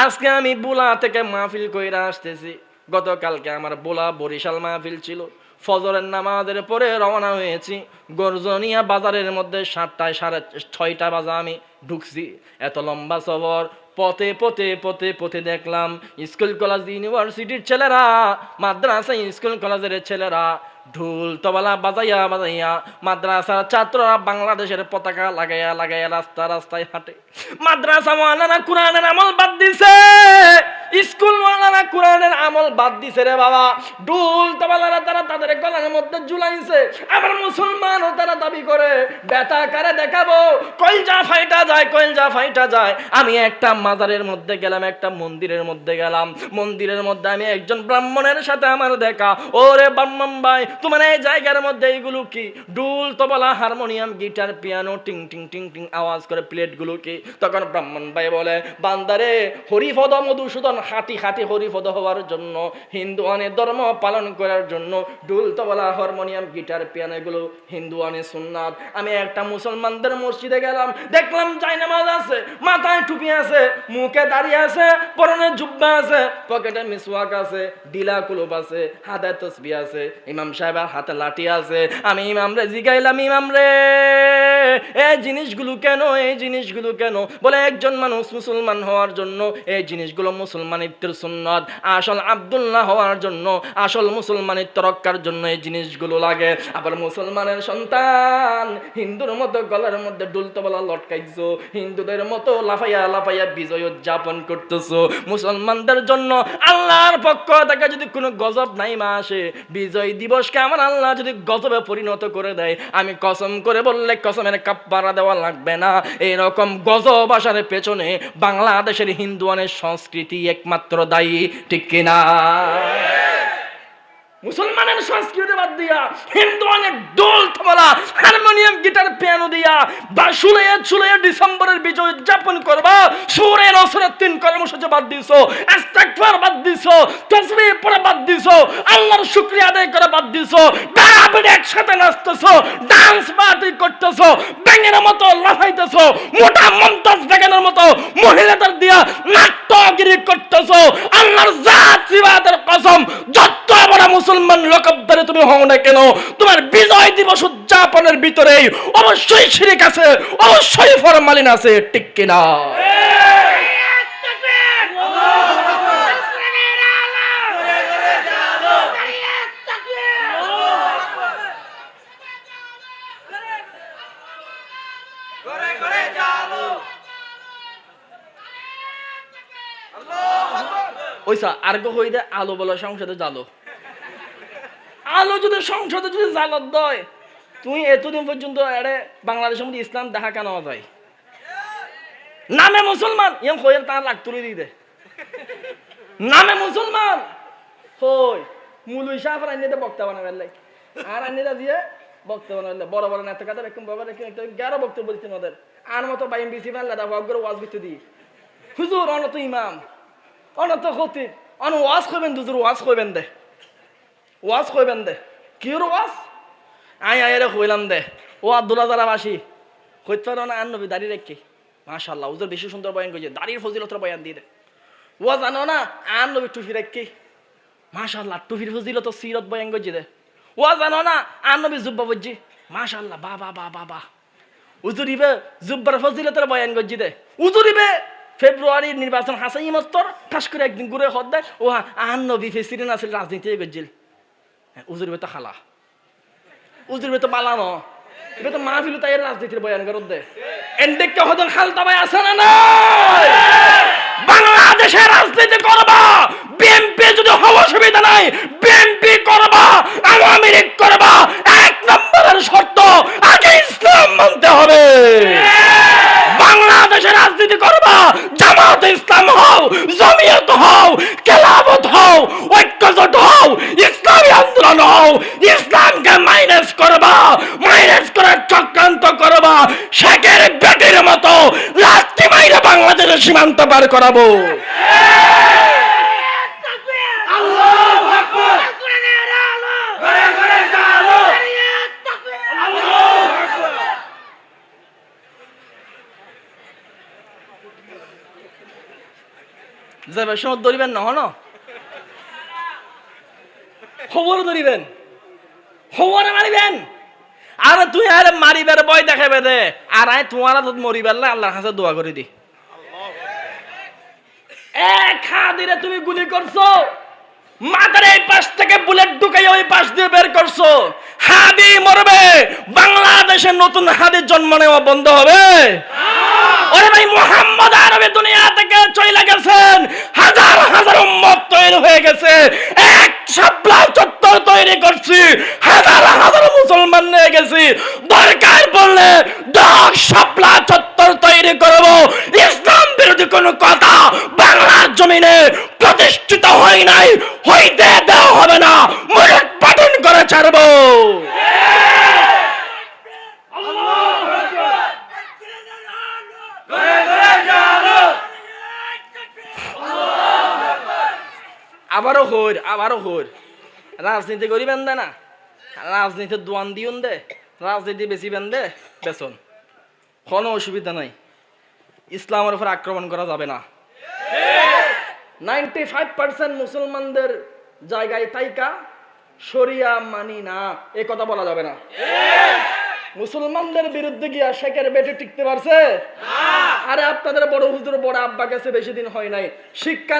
আজকে আমি বুলা থেকে মাহফিল কইরা আসতেছি, গতকালকে আমার বোলা বরিশাল মাহফিল ছিল। ফজরের নামাজের পরে রওনা হয়েছি, গর্জনিয়া বাজারের মধ্যে 7টায় 6:30 বাজে আমি ঢুকছি। এত লম্বা সফর, পথে পথে পথে পথে দেখলাম স্কুল কলেজ ইউনিভার্সিটির ছেলেরা, মাদ্রাসা স্কুল কলেজের ছেলেরা ঢোল তবলা বাজাইয়া বাজাইয়া মাদ্রাসার ছাত্ররা বাংলাদেশের পতাকা লাগাইয়া লাগাইয়া রাস্তায় হাঁটে। মাদ্রাসা ওয়ালারা কোরআনের আমল বাদ দিছে, স্কুল ওয়ালারা কোরআনের আমল বাদ দিছে রে বাবা। ঢোল তবলারা তারা তাদের গলার মধ্যে ঝুলাইছে, আবার মুসলমানও তারা দাবি করে ব্যথা কারে দেখাবো, কলজা ফাইটা যায়। আমি একটা মাজারের মধ্যে গেলাম, একটা মন্দিরের মধ্যে গেলাম, মন্দিরের মধ্যে আমি একজন ব্রাহ্মণের সাথে আমার দেখা। ওরে ব্রাহ্মণ ভাই, তোমার এই জায়গার মধ্যে এইগুলো কি? ঢোল তবলা হারমোনিয়াম গিটার পিয়ানো টিং টিং টিং টিং আওয়াজ করে প্লেটগুলো কি? তখন ব্রাহ্মণ ভাই বলে, বান্দারে হরিপদ মধুসূদন হাঁটি হাঁটি হরিপদ হওয়ার জন্য, হিন্দুয়ানি ধর্ম পালন করার জন্য ঢোল তবলা হারমোনিয়াম গিটার পিয়ানো এগুলো হিন্দুয়ানি সুন্নাত। আমি একটা মুসলমানদের মসজিদে গেলাম, দেখলাম জায়নামাজ আছে, মাথায় টুপি আছে, মুখে দাঁড়িয়ে আছে, পরনে জুব্বা আছে, পকেটে মিসওয়াক আছে, ডিলা কুলুপ আছে, হাতে তসবিহ আছে, ইমাম সাহেবের হাতে লাঠি আছে। আমি ইমাম রে জিগাইলাম, ইমাম রে এই জিনিসগুলো কেন? বলে একজন মানুষ মুসলমান হওয়ার জন্য এই জিনিসগুলো মুসলমানিত্বের সুন্নাত, আসল আব্দুল্লাহ হওয়ার জন্য, আসল মুসলমানিত্ব রক্ষার জন্য এই জিনিসগুলো লাগে। আবার মুসলমানের সন্তান হিন্দুর মতো গলার মধ্যে ঢোল তবলা লটকাইছো, হিন্দুদের মতো লাফাইয়া লাফাইয়া বিজয় উদযাপন করতেছো। মুসলমানদের জন্য আল্লাহর পক্ষ থেকে যদি কোনো গজব নাইমা আসে, বিজয় দিবসকে আমার আল্লাহ যদি গজবে পরিণত করে দেয়, আমি কসম করে বললে কসমের কাফারা দেওয়া লাগবে না। এরকম গজব আসার পেছনে বাংলাদেশের হিন্দুয়ানের সংস্কৃতি একমাত্র দায়ী, ঠিক কিনা? মুসলমানের সংস্কৃতি বাদ দিয়া হিন্দু অনেক ঢোল তবলা হারমোনিয়াম গিটার পিয়ানো দিয়া বা সুলাইয়া ডিসেম্বরের বিজয় উদযাপন করবা। সূরা নসরের 3 কর্মসূচি বাদ দিছো, ইস্তিগফার বাদ দিছো, তাসবিহ পড়া বাদ দিছো, আল্লাহর শুকরিয়া আদায় করা বাদ দিছো, বারাবার একসাথে নাচতেছো, ডান্স পার্টি করতেছো, ব্যাঙের মতো লাফাইতেছো, মোটা মমতাজ বেগমের মতো মহিলাদের দিয়া নাট্যগিরি করতেছো। আল্লাহর জাত সিফাতের কসম, যত বড় মুসলমান লোকবদারে তুমি হও না কেন, তোমার বিজয় দিবস উদযাপনের ভিতরে অবশ্যই শিরক আছে, অবশ্যই ফরমালিন আছে, ঠিক কিনা? ওইসা আর গো হই দে আলো বলে সংসদে জালো আলো যদি সংসদে যদি জালত দেয় তুই এতদিন পর্যন্ত এড়ে বাংলাদেশের মধ্যে ইসলাম দেখা কেন যায় নামে মুসলমান ইয়ং হইল তার লাগ তুলে দিয়ে দে নামে মুসলমান হই মূল হিসাব আনিতে বক্তা বানাবে আর আনিটা দিয়ে বক্তব্য বানাবে বড় বড় নেতা কথা একদম বাবা গ্যারো বক্তব্য দিচ্ছেন ওদের আর মতো বাইম বিসি বানলে দা ভাগ করে ওয়াজ বিতে দি হুজুর অনত ইমাম অনত খতিব অন ওয়াজ কইবেন হুজুর ওয়াজ কইবেন দে ওয়াজ কইবেন দে কি ওয়াজ আই আইরে কইলাম দে ও আব্দুল্লাহ জারাবাসী কইতে পারো না আনবি দাড়ি রেখে মাশাআল্লাহ হুজুর বেশি সুন্দর বয়ান কইছে দাড়ির ফজিলতের বয়ান দিয়ে দে ও জানো না আনবি টুপি রেখে মাশাআল্লাহ টুপির ফজিলত সিরত বয়ান কইছে দে ও জানো না আনবি জুব্বা বজ্জি মাশাআল্লাহ বাবা বাবা বাবা উজুরিবে জুব্বার ফজিলতের বয়ান কইছে দে উজুরিবে ফেব্রুয়ারির নির্বাচন হাসাই মস্তর ঠাস করে একদিন ঘুরে হদ দেয় ও আনবি প্রেসিডেন্ট আছে রাজনীতি কইছিল উজুরিবে তো খালা উজুরিবে তো পালানো এটা তো মাহফিল তাই রাজনীতির বয়ান করত দে এন্ডেককে হদন খালতা ভাই আছে না নাই বাংলাদেশের রাজনীতি করবা বিএনপি যদি হওয়া সুবিধা নাই বিএনপি করবা আওয়ামী লীগ করবা এক নম্বরের শর্ত আগে ইসলাম মানতে হবে বাংলাদেশের রাজনীতি করবা জামাত ইসলাম হও জমিয়ত হও খেলাফত হও ঐক্যজোট হও ইসলামী আন্দোলন হও ইসলামকে মাইনাস করবা মাইনাস করার চক্রান্ত করবা শেখের বেটির মতো লাঠি মাইরে বাংলাদেশের সীমান্ত পার করাবো যাবে সময় ধরিবেন না হন খবর ধরিবেন খবরে মারিবেন আর তুই আর মারিবার বয় দেখাবে দে আর আয় তোমার মরিবার না আল্লাহর কাছে দোয়া করে দি এক হাদিরে তুমি গুলি করছো মাথার এই পাশ থেকে বুলেট ঢুকাই ওই পাশ দিয়ে বের করছো হাদি মরবে বাংলাদেশে নতুন হাদি জন্ম নেওয়া বন্ধ হবে ওরে ভাই মুহাম্মদ আরবে দুনিয়া থেকে চলে গেছেন হাজার হাজার উম্মত তৈরি হয়ে গেছে এক শাপলা চত্বর তৈরি করছি হাজার হাজার মুসলমান নিয়ে গেছি দরকার পড়লে 10 শাপলা চত্বর তৈরি করব ইসলাম বিরোধী কোনো কথা বাংলার জমিনে প্রতিষ্ঠিত হয় নাই হইতে দেওয়া হবে না মুলুক পাঠন করে ছাড়বো আবারও হইর রাজনীতি করিবেন দে না রাজনীতির দোয়ান দিউন দে রাজনীতি বেশি বেন দে বেসন কোনো অসুবিধা নাই ইসলামের উপর আক্রমণ করা যাবে না 95% মুসলমানদের জায়গায় তাইকা শরিয়া মানি না এই কথা বলা যাবে না মুসলমানদের বিরুদ্ধে গিয়া শেখের বেটে টিকতে পারছে আরে আপনাদের বড় হুজুর বড় আব্বা কাছে বেশি দিন হয় নাই শিক্ষা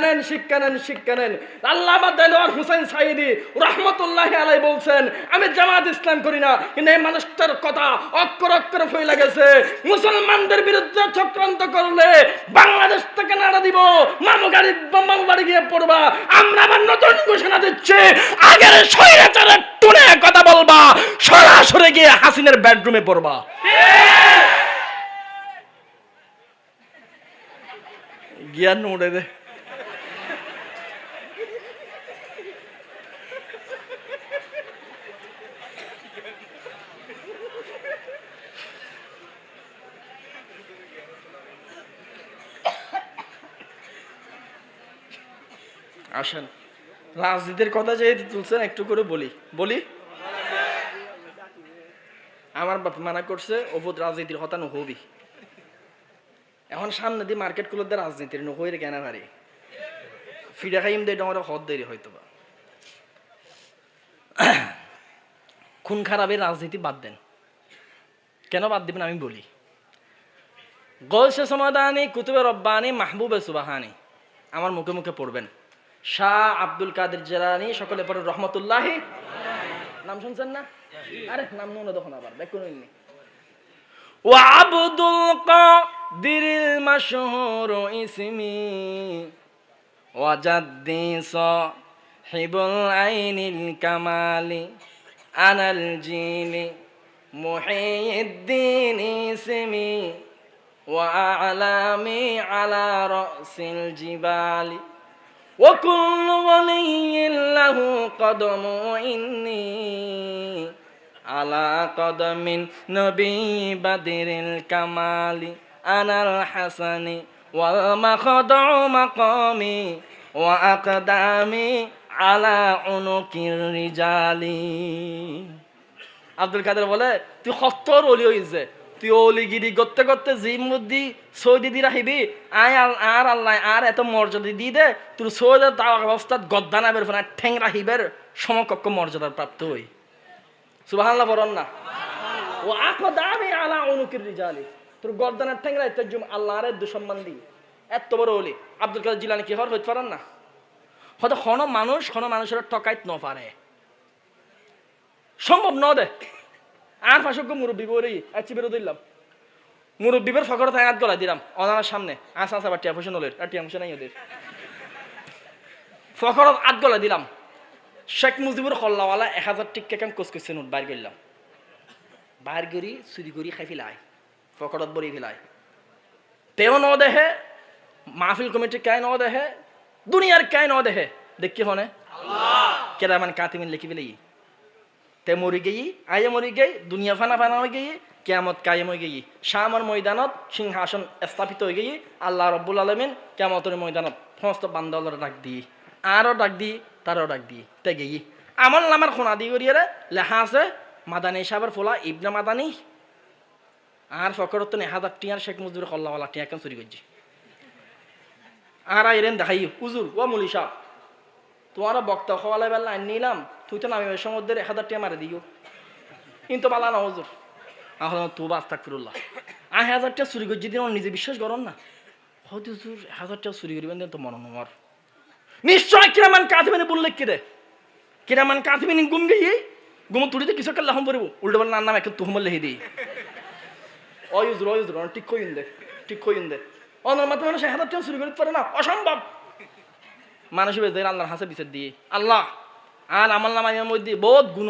নেন আল্লামা দেলোয়ার হোসেন সাইদি রাহমাতুল্লাহি আলাইহি বলছেন আমি জামাত ইসলাম করি না কিন্তু এই মানুষটার কথা অক্ষর অক্ষর ফইলা গেছে মুসলমানদের বিরুদ্ধে চক্রান্ত করলে বাংলাদেশ থেকে নাড়া দিব মামু বাড়ি গিয়ে পড়বা আমরা আবার নতুন ঘোষণা দিচ্ছি আগের স্বৈরাচারের টুনে কথা বলবা সরাসরি গিয়ে হাসিনের বেডরুমে পড়বা জ্ঞান উড়ে দে আসেন রাজনীতির কথা যেহেতু তুলছেন একটু করে বলি আমার বাপ মানা করছে ওপর রাজনীতির কথা নহবি এখন সামনে দিয়ে মার্কেট গুলো দিয়ে রাজনীতির নহইরে কেনা পারি ফিরে খাইম দিয়ে আমার হদ দেরি হয়তো বা খুন খারাপের রাজনীতি বাদ দেন কেন বাদ দিবেন আমি বলি গলসে সমাদানি কুতুবে রব্বানি মাহবুবে সুবাহানি আমার মুখে মুখে পড়বেন শাহ আব্দুল কাদের জিলানী সকলে পড়ে রহমতুল্লাহি নাম শুনছেন না আরে নাম নুন তখন আবার দেখুন ওয়া আব্দুল কাদিরিল মাশহুর ইসমি ওয়াজাদ্দি সাহিবুল আইনিল কামালি আনাল জিলি মুহিয়্যিদ্দিন ইসমি ওয়া আলামি আলা রাসিল জিবালি ওয়া কুল্লু ওয়ালিয়্যিন লাহু কদমু ইন্নী আলা কদমিন নবী বাদিরিল কামালি আনাল হাসানি ওয়াল মাখদউ মাকামি ওয়া আকদামি আলা উনুকির রিজালি। আব্দুল কাদের বলে তুই সত্তর অলি হইছে, তুই অলিগিরি করতে করতে জিমুদ্দি সৌদি দি রাখিবি আয় আর আল্লাহ আর এত মর্যাদা দি দে তোর সৌদি অবস্থাত গদ্দানা বের ফোনা ঠেং রাখিবের সমকক্ষ মর্যাদার প্রাপ্ত হই। সুবহানাল্লাহ বলেন না। ও আকদামি আলা উনুকির রিজালি, তোর গর্দানের ঠেং রাখতে আল্লাহর দুসম্মান দি এত বড় অলি। আব্দুল কাদের জিলানী কি হইতে পারেন না? হয়তো মানুষের টকাইত ন পারে, সম্ভব ন দে। আর ফাঁসজ্ঞ মুরব্বী বই বেরো দিলাম, মুরব্বীবের ফকর হাত গলা দিলাম অনার সামনে আসা আবার টিয়া পয়সা নলের আর টিয়া পয়সা নাই ওদের ফকরত আট গলা দিলাম। শেখ মুজিবুর খল্লাওয়ালা 1000 টিকা কেন কোচ করছে নোট বাইর করলাম, বাইর করি চুরি করি খাই ফেলাই ফকরত বড়ি ফেলাই। তেও ন দেহে, মাহফিল কমিটি কায় ন দেহে, দুনিয়ার কায় ন দেহে, দেখি হনে কেরামান কাতিমিন লিখি ফেলে তে মরি গেই আয়ে মরি গেই দুনিয়া ফানা ফানা হয়ে গেই কিয়ামত কায়েম হয়ে গেই শামর ময়দানত সিংহাসন স্থাপিত হয়ে গেই আল্লাহ রব্বুল আলামিন কিয়ামতের ময়দানত সমস্ত বান্দাওয়ালার ডাক দিই আরও ডাক দিই তারও ডাক দিই তে গেই আমল নামার খোনা দি করিয়ে লেখা আছে মাদানী সাহেবের ফোলা ইবনে মাদানী আর ফকরত 1000 টিয়ার শেখ মুজিবুর খল্লাওয়ালা টিয়া কেন চুরি করছি আর আইরেন দেখাই হুজুর ও মুলি সাহেব তোমার বক্তা খোয়ালাই বেলা নিলাম তুই তো নামি সমুদ্রের 1000 টিয়া মারে দিও কিন্তু পালা না হুজুর এখন তু বাস থাক ফিরুল্লাহ 1000 টিয়া চুরি করছি দিন নিজে বিশ্বাস করেন না হয়তো হুজুর 1000 টিয়া চুরি করবেন তো মনে নমার নিশ্চয় কিরামান কাতিবিনে বললে কি রে কিরামান কাতিবিনে গুম গিয়ে গুম তুলিতে কিছু একটা লাহম পড়ব উল্টো বল নাম একটা তুহমল লেহি দিই ওই হুজুর ঠিক কইন দে অনর মাত্র মানুষ 1000 টিয়া চুরি করতে পারে না, অসম্ভব। মানুষ বেজে আল্লাহর হাসে বিচার দিয়ে আল্লাহ আর আমার নাম আইনের মধ্যে বহুত গুণ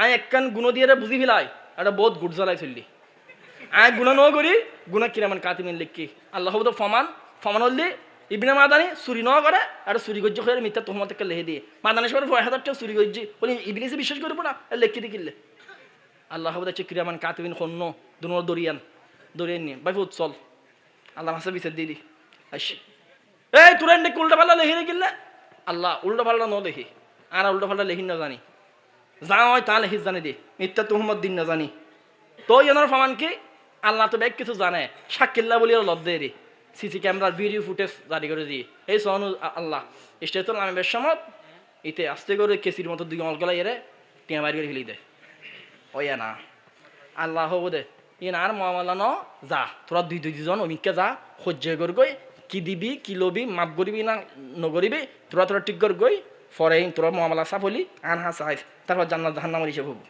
আয় একখান গুণ দিয়ে বুঝি ফেলাই একটা বহুত গুট জ্বালাই চললি আয় গুণ ন করি গুণ কিরামান কাতিমিন লিখি আল্লাহ তো ফমান হল্লি ইবনে মাদানী চুরি ন করে আর চুরি গজ্য হয়ে মিথ্যা তোহমত একটা লেহে দিয়ে মাদানী সবার 1000 টাকা চুরি গজ্জি বলি ইবলিসে বিশ্বাস করবো না লেখি দিকিলে আল্লাহ হচ্ছে কিরামান কাতিমিন খন্ন দুনো দরিয়ান নিয়ে ভাই চল আল্লাহ হাসে বিচার দিলি আসি এই তোরা উল্টা পাল্লা লেখি কিনলে আল্লাহ উল্টা পাল্লা ন দেখি আর উল্টা পাল্লা লেখি না জানি যা হয় তা লেখিস জানি দে মিথ্যা তুহমত দিন না জানি তো এনার ফামান কি আল্লাহ তো ব্যাগ কিছু জানে শাকিল্লা বলি লব দে রে সিসি ক্যামেরার ভিডিও ফুটেজ জারি করে দিয়ে এই সহনু আল্লাহ স্টেশন আমি বেশ সময় ইতে আস্তে করে কেসির মতো 2 অল গলা এরে টিয়া বাড়ি করে ফেলি দে ওই না আল্লাহ হবো দে ইন আর মামলা ন যা তোরা দুইজন অমিককে যা সহ্য কর গই কি দিবি কি লবি মাপ করিবি না নগরিবি তোরা ঠিক কর গই ফরে তোরা মামলা সাফ হলি আন হা চাই তারপর জান্নাত জাহান্নাম হিসেবে হবো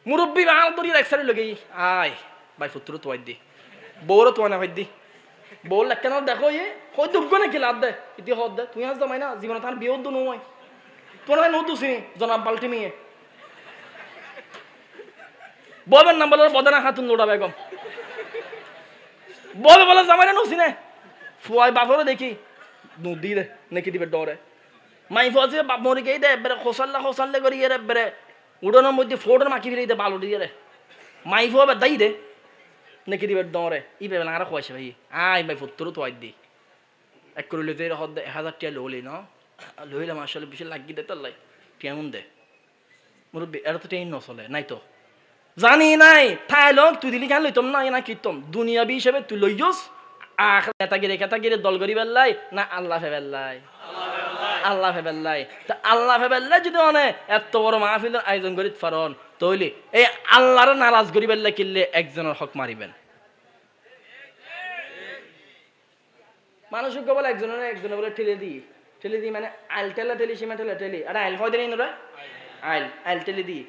মুরব্বী আল দরি একসারি লগে আয় ভাই পুত্র তোয়াই দি বউরও তোয়া না ভাই দি বউ লেখকেন দেখো ইয়ে হয় দুগ্গ নাকি লাভ দে ইতি হদ দে তুই আস জমাই না জীবনে তার বিয়েও দু নয় তোরা নদু চিনি জনাব বাল্টি মিয়ে বলবেন না বলে বদনা খাতুন লোড়া বেগম বলে জামাই না নসি নে ফুয়াই বাপরে দেখি নদী রে নাকি দিবে ডরে মাই ফুয়াছে বাপ মরি গেই দে এবারে খোসাল্লে করি এর এবারে উড়ানোর মধ্যে ফোড়ের মাখি ফিরে দে বালু দিয়ে রে মাই ফুয়া দাই দে নাকি দিবে ডরে ই বেলা আর খোয়াইছে ভাই আই ভাই ফুত্তর তো আই দি এক করে লইতে 1000 টিয়া লইলি না লইলাম আসলে বেশি লাগি দে তার লাই কেমন দে মুরব্বি এর তো ট্রেন নচলে নাই তো জানি নাই থাইল তুই দিলি কেন লইতম না না কীর্তম দুনিয়াবি হিসেবে তুই লই যাস নেতাগিরি দল করি বেল্লাই না আল্লাহ ফেবেল্লাই আল্লাহ ফেবেল্লাই তা আল্লাহ ফেবেল্লাই যদি অনে এত বড় মাহফিলের আয়োজন করি ফারন তৈলি এই আল্লাহর নারাজ করি বেল্লাই কিনলে একজনের হক মারিবেন মানুষকে বলে একজনের বলে ঠেলে দিই মানে আইল ঠেলি সীমা ঠেলি আর আইল হয় দিন আইল ঠেলি দিয়ে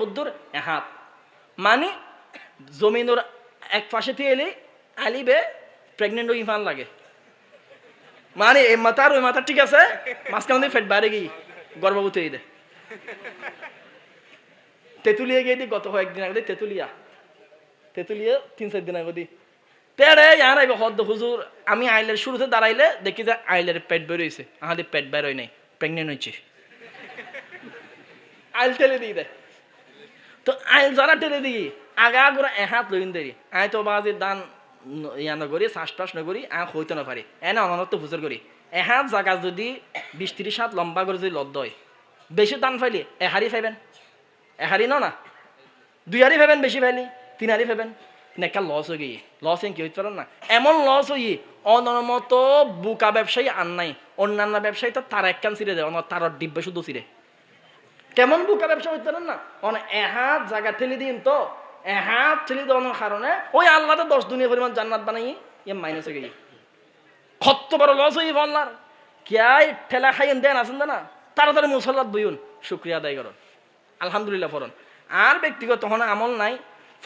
হুদ্দুর হাত মানে জমিনের এক পাশে থেকে এলে আলিবে প্রেগনেন্ট ইফান লাগে মানে এই মাথার ওই মাথা ঠিক আছে, মাঝখানে ফেট বাইরে গিয়ে গর্ভবতী হয়ে দেয়। তেঁতুলিয়া গিয়ে দিই গত কয়েকদিন আগে তেঁতুলিয়া 3-4 দিন আগে দিই তেড়ে ইয়ার আইব হদ্দ হুজুর। আমি আইলের শুরুতে দাঁড়াইলে দেখি যে আইলের পেট বের হয়েছে, আমাদের পেট বের হয় নাই, প্রেগনেন্ট হয়েছে। আইল ঠেলে দিয়ে দেয়। তো আইল যারা ঠেলে দিই আগা করে হাত লইন দেরি আয় তো বাজে দান ইয়া নগরী শ্বাস নগরী হইতে না পারি এনে অনন্ত হুজুর করি এহাত জায়গা যদি 20-30 হাত লম্বা করে যদি লদ্দ হয় বেশি দান ফাইলি এহারি ফাইবেন, এহারি না 2 হারি ফাইবেন, বেশি ফাইলি 3 হারি ফাইবেন, একটা লস হয়ে গিয়ে লস কি হইতে পারেন না। এমন লস হই অনমত বুকা ব্যবসায়ী আর নাই, অন্যান্য ব্যবসায়ী তো তার এক কান ছিঁড়ে দেয়, তার ডিব্বে শুধু ছিঁড়ে। কেমন বুকা ব্যবসা হইতে পারেন না, এহাত জায়গা ঠেলে দিন তো এহাত ঠেলে দেওয়ানোর কারণে ওই আল্লাহ তো 10 দুনিয়া পরিমাণ জান্নাত বানাই মাইনাস হয়ে গিয়ে কত বড় লস হই আল্লাহর। কিয়াই ঠেলা খাইয়েন দেন আসেন না, তাড়াতাড়ি মুসল্লাত বইন, শুক্রিয়া আদায় করুন, আলহামদুলিল্লাহ ফরন। আর ব্যক্তিগত হন আমল নাই,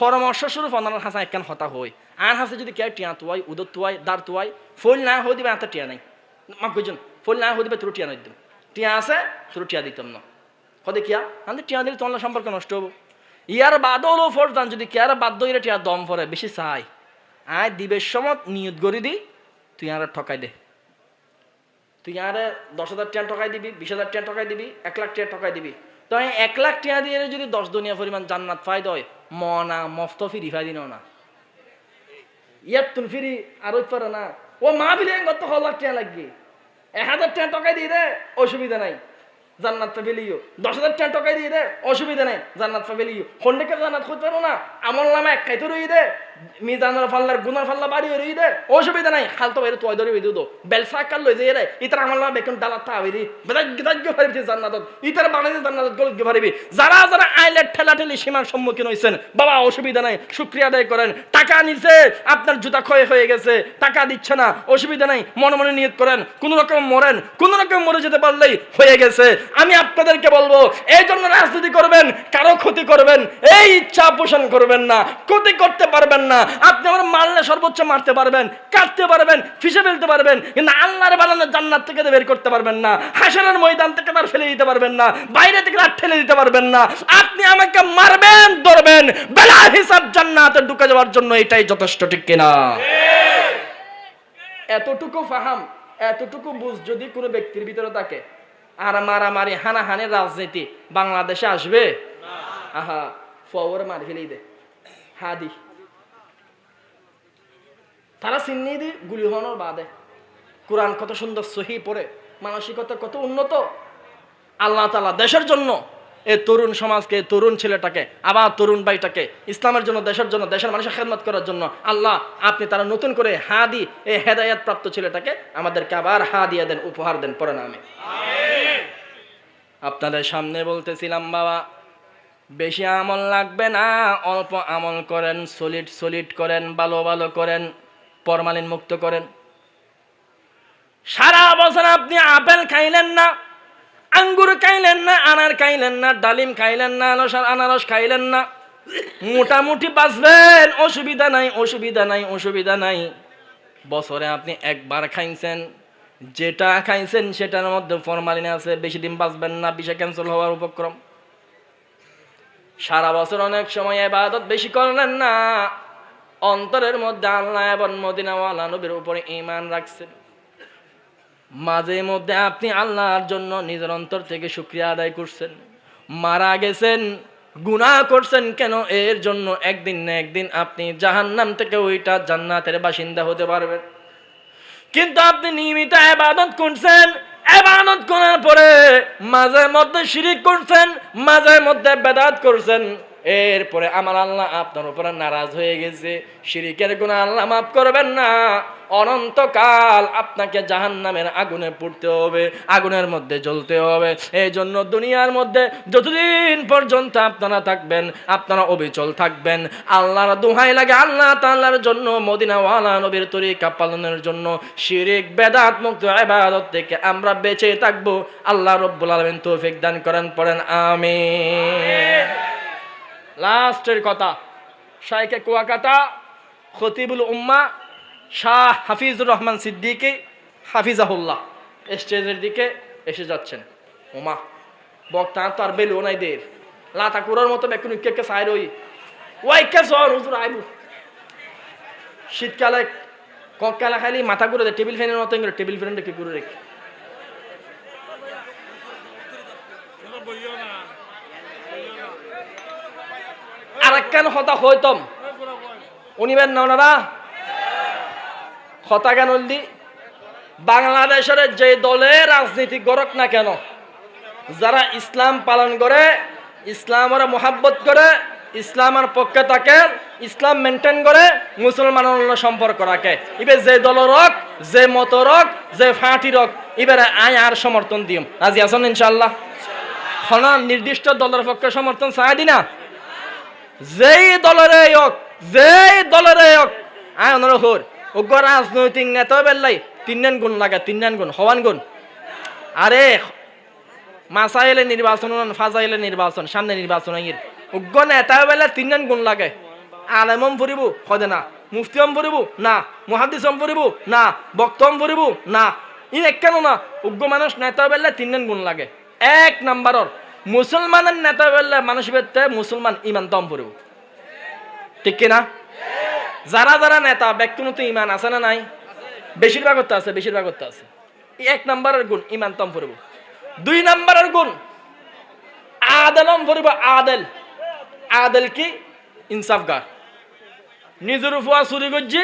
পরামর্শ স্বরূপ অনার হাসা একখান হতা হই আর হাসে যদি কে টিয়া তুয়াই উদর তুয়াই দাঁড় তুয়াই ফুল না হয়ে দিবে আত্মা টিয়া নাই, মাফ করছেন ফুল না হয়ে দিবে তোর টিয়া নাই দিতাম, টিয়া আছে তোর টিয়া দিতাম না কদে কিয়া আমাদের টিয়া দিলে তোমার সম্পর্ক নষ্ট হবো। ইয়ার বাদও হলো ফোরদান যদি কেয়ার বাধ্য হইলে টিয়া দম পরে বেশি চাই আয় দিবের সময় নিয়ত করে দি তুই আর ঠকাই দে, তুই আর 10,000 টাকা ঠকাই দিবি, 20,000 টাকা ঠকাই দিবি, 1 লাখ টাকা ঠকাই দিবি, তো 1 লাখ টাকা দিয়ে যদি 10 দুনিয়া পরিমাণ জান্নাত ফায়দ হয় মনা মফত ফিরি ফায়দি না ইয়ার তুল ফিরি আর পারে না ও মা বিলে কত 1 লাখ টাকা লাগবে, 1,000 টাকা ঠকাই দিয়ে দে অসুবিধা নাই জান্নাত পাবেলিও, 10,000 টাকা ঠকাই দিয়ে দে অসুবিধা নাই জান্নাত পাবেলিও, খন্ডেকে জান্নাত খুঁজতে পারো না আমল নামে এক খাইতে রই দে মিজানের ফাল্লার গুনার ফাল্লা বাড়ি রই দে অসুবিধা নাই খাল তো বাইরে তুই ধরে হই দিও বেলসা কাল লই যাই রে ইতার আমল নামে বেকন ডালা তা হই দি বেদাজ্ঞ পারিবি জান্নাত ইতার বানাই জান্নাত গলত গে পারিবি। যারা যারা আইলের ঠেলাঠেলি সীমার সম্মুখীন হইছেন বাবা অসুবিধা নাই শুকরিয়া আদায় করেন, টাকা নিছে আপনার জুতা ক্ষয় হয়ে গেছে টাকা দিচ্ছে না অসুবিধা নাই মনে মনে নিয়ত করেন কোন রকম মরেন কোন রকম মরে যেতে পারলেই হয়ে গেছে। আমি আপনাদেরকে বলবো এই জন্য রাজনীতি করবেন কারো ক্ষতি করবেন এই ইচ্ছা পোষণ করবেন না, ক্ষতি করতে পারবেন না। আপনি আমার মারলে সর্বোচ্চ মারতে পারবেন, কাটতে পারবেন, ফিসে ফেলতে পারবেন, কিন্তু আল্লাহর বানানো জান্নাত থেকে বের করতে পারবেন না, হাসরের ময়দান থেকে তার ফেলে দিতে পারবেন না, বাইরে থেকে তার ঠেলে দিতে পারবেন না। আপনি আমাকে মারবেন ধরবেন বেলা হিসাব জান্নাতে ঢুকে যাওয়ার জন্য এটাই যথেষ্ট, ঠিক কিনা? এতটুকু ফাহাম এতটুকু বুঝ যদি কোনো ব্যক্তির ভিতরে থাকে আর মারামারি হানাহানির রাজনীতি বাংলাদেশে আসবে? আহা ফওয়ার মার ফেলেই দে হাদি তারা চিন্নি দি গুলি হওয়ানোর বাদে কোরআন কত সুন্দর সহি পড়ে মানসিকতা কত উন্নত। আল্লাহ তাআলা দেশের জন্য এই তরুণ সমাজকে তরুণ ছেলেটাকে আবার তরুণ ভাইটাকে ইসলামের জন্য দেশের জন্য দেশের মানুষের খেদমত করার জন্য আল্লাহ আপনি তারা নতুন করে হাদি এই হেদায়েত প্রাপ্ত ছেলেটাকে আমাদেরকে আবার হাদিয়া দেন, উপহার দেন, পড়েন আমিন। আপনাদের সামনে বলতেছিলাম বাবা বেশি আমল লাগবে না, অল্প আমল করেন, সলিড করেন, ভালো ভালো করেন, ফরমালিন মুক্ত করেন। সারা বছর আপনি আপেল খাইলেন না, আঙ্গুর খাইলেন না, আনার খাইলেন না, ডালিম খাইলেন না, আনারস খাইলেন না, মোটামুটি বাঁচবেন, অসুবিধা নাই অসুবিধা নাই অসুবিধা নাই। বছরে আপনি একবার খাইছেন, যেটা খাইছেন সেটার মধ্যে ফরমালিন আছে, বেশি দিন বাঁচবেন না, বিষে ক্যান্সেল হওয়ার উপক্রম। সারা বছর অনেক সময় ইবাদত বেশি করলেন না, অন্তরের মধ্যে আল্লাহ এবং মদিনাওয়ালা নবীর উপরে ঈমান রাখছেন, মাঝে মধ্যে আপনি আল্লাহর জন্য নিজের অন্তর থেকে শুকরিয়া আদায় করছেন, মারা গেছেন গুনাহ করছেন কেন এর জন্য একদিন না একদিন আপনি জাহান্নাম থেকে ওইটা জান্নাতের বাসিন্দা হতে পারবেন। কিন্তু আপনি নিয়মিত ইবাদত করছেন, ইবাদত করার পরে মাঝে মধ্যে শিরিক করছেন, মাঝে মধ্যে বেদাত করছেন, এরপরে আমার আল্লাহ আপনার উপরে নারাজ হয়ে গেছে, শিরিকের গুনাহ আল্লাহ মাফ করবেন না, অনন্তকাল আপনাকে জাহান্নামের আগুনে পুড়তে হবে, আগুনের মধ্যে জ্বলতে হবে। এই জন্য দুনিয়ার মধ্যে যতদিন পর্যন্ত আপনারা থাকবেন আপনারা অবিচল থাকবেন, আল্লাহর দোহাই লাগে আল্লাহ তাআলার জন্য মদিনাওয়ালা নবীর তরিকা পালনের জন্য শিরিক বেদাত মুক্ত ইবাদত থেকে আমরা বেঁচে থাকবো। আল্লাহ রাব্বুল আলামিন তৌফিক দান করেন, পড়েন আমিন। লাস্টের কথা শাইখে কুয়াকাটা খতিবুল উম্মাহ শাহ হাফিজুর রহমান সিদ্দিকী হাফিজাহুল্লাহ স্টেজের দিকে এসে যাচ্ছেন। ওমা বক্তা তো আর বেলু নাই দের লাতা কুড়ার মতো বেকুন কে সাইর ওই কে সর হুজুর আইবু। শীতকালে ককালে খালি মাথা ঘুরে দেয় টেবিল ফ্যানের মতো টেবিল ফ্যানটা কি করে রেখে আর একখান হতা হইতম উনিবেন না ওনারা হতা কেন দি বাংলাদেশের যে দলে রাজনীতি গড়ক না কেন, যারা ইসলাম পালন করে, ইসলামের মোহাব্বত করে, ইসলামের পক্ষে থাকে, ইসলাম মেনটেন করে, মুসলমানের সম্পর্ক রাখে, এবার যে দল রক, যে মত রক, যে ফাঁটি রক, এবারে আয় আর সমর্থন দিম। রাজি আছেন ইনশাল্লাহ? হনা নির্দিষ্ট দলের পক্ষে সমর্থন চাই দি না, যেই দলের হোক, যেই দলের হোক আয় অনর হর ওগ রাজনৈতিক নেতা বেল্লাই তিনজন গুণ লাগে, তিনজন গুণ হওয়ান গুণ। আরে মাসাইলে নির্বাচন, ফাজাইলে নির্বাচন, সামনে নির্বাচন উগ্র নেতা বেলা তিনজন গুণ লাগে। আলেমম ফুরিব হদে না, মুফতিম ফুরিব না, মুহাদ্দিসম ফুরিব না, বক্তম ফুরিব না, ই কেন না উগ্র মানুষ নেতা বেলা তিনজন গুণ লাগে। এক নাম্বারর মুসলমানের নেতা বেলা মানুষ বেতে মুসলমান ইমান তম ফুরিব, ঠিক কিনা? যারা যারা নেতা ব্যক্তিগত ইমান আছে না নাই? বেশিরভাগ করতে আছে, বেশিরভাগ করতে আছে। এক নাম্বারের গুণ ইমান তম ফুরিব। দুই নাম্বারের গুণ আদেলম ফুরিব। আদেল, আদেল কি? ইনসাফগার। নিজের উপর চুরি করছি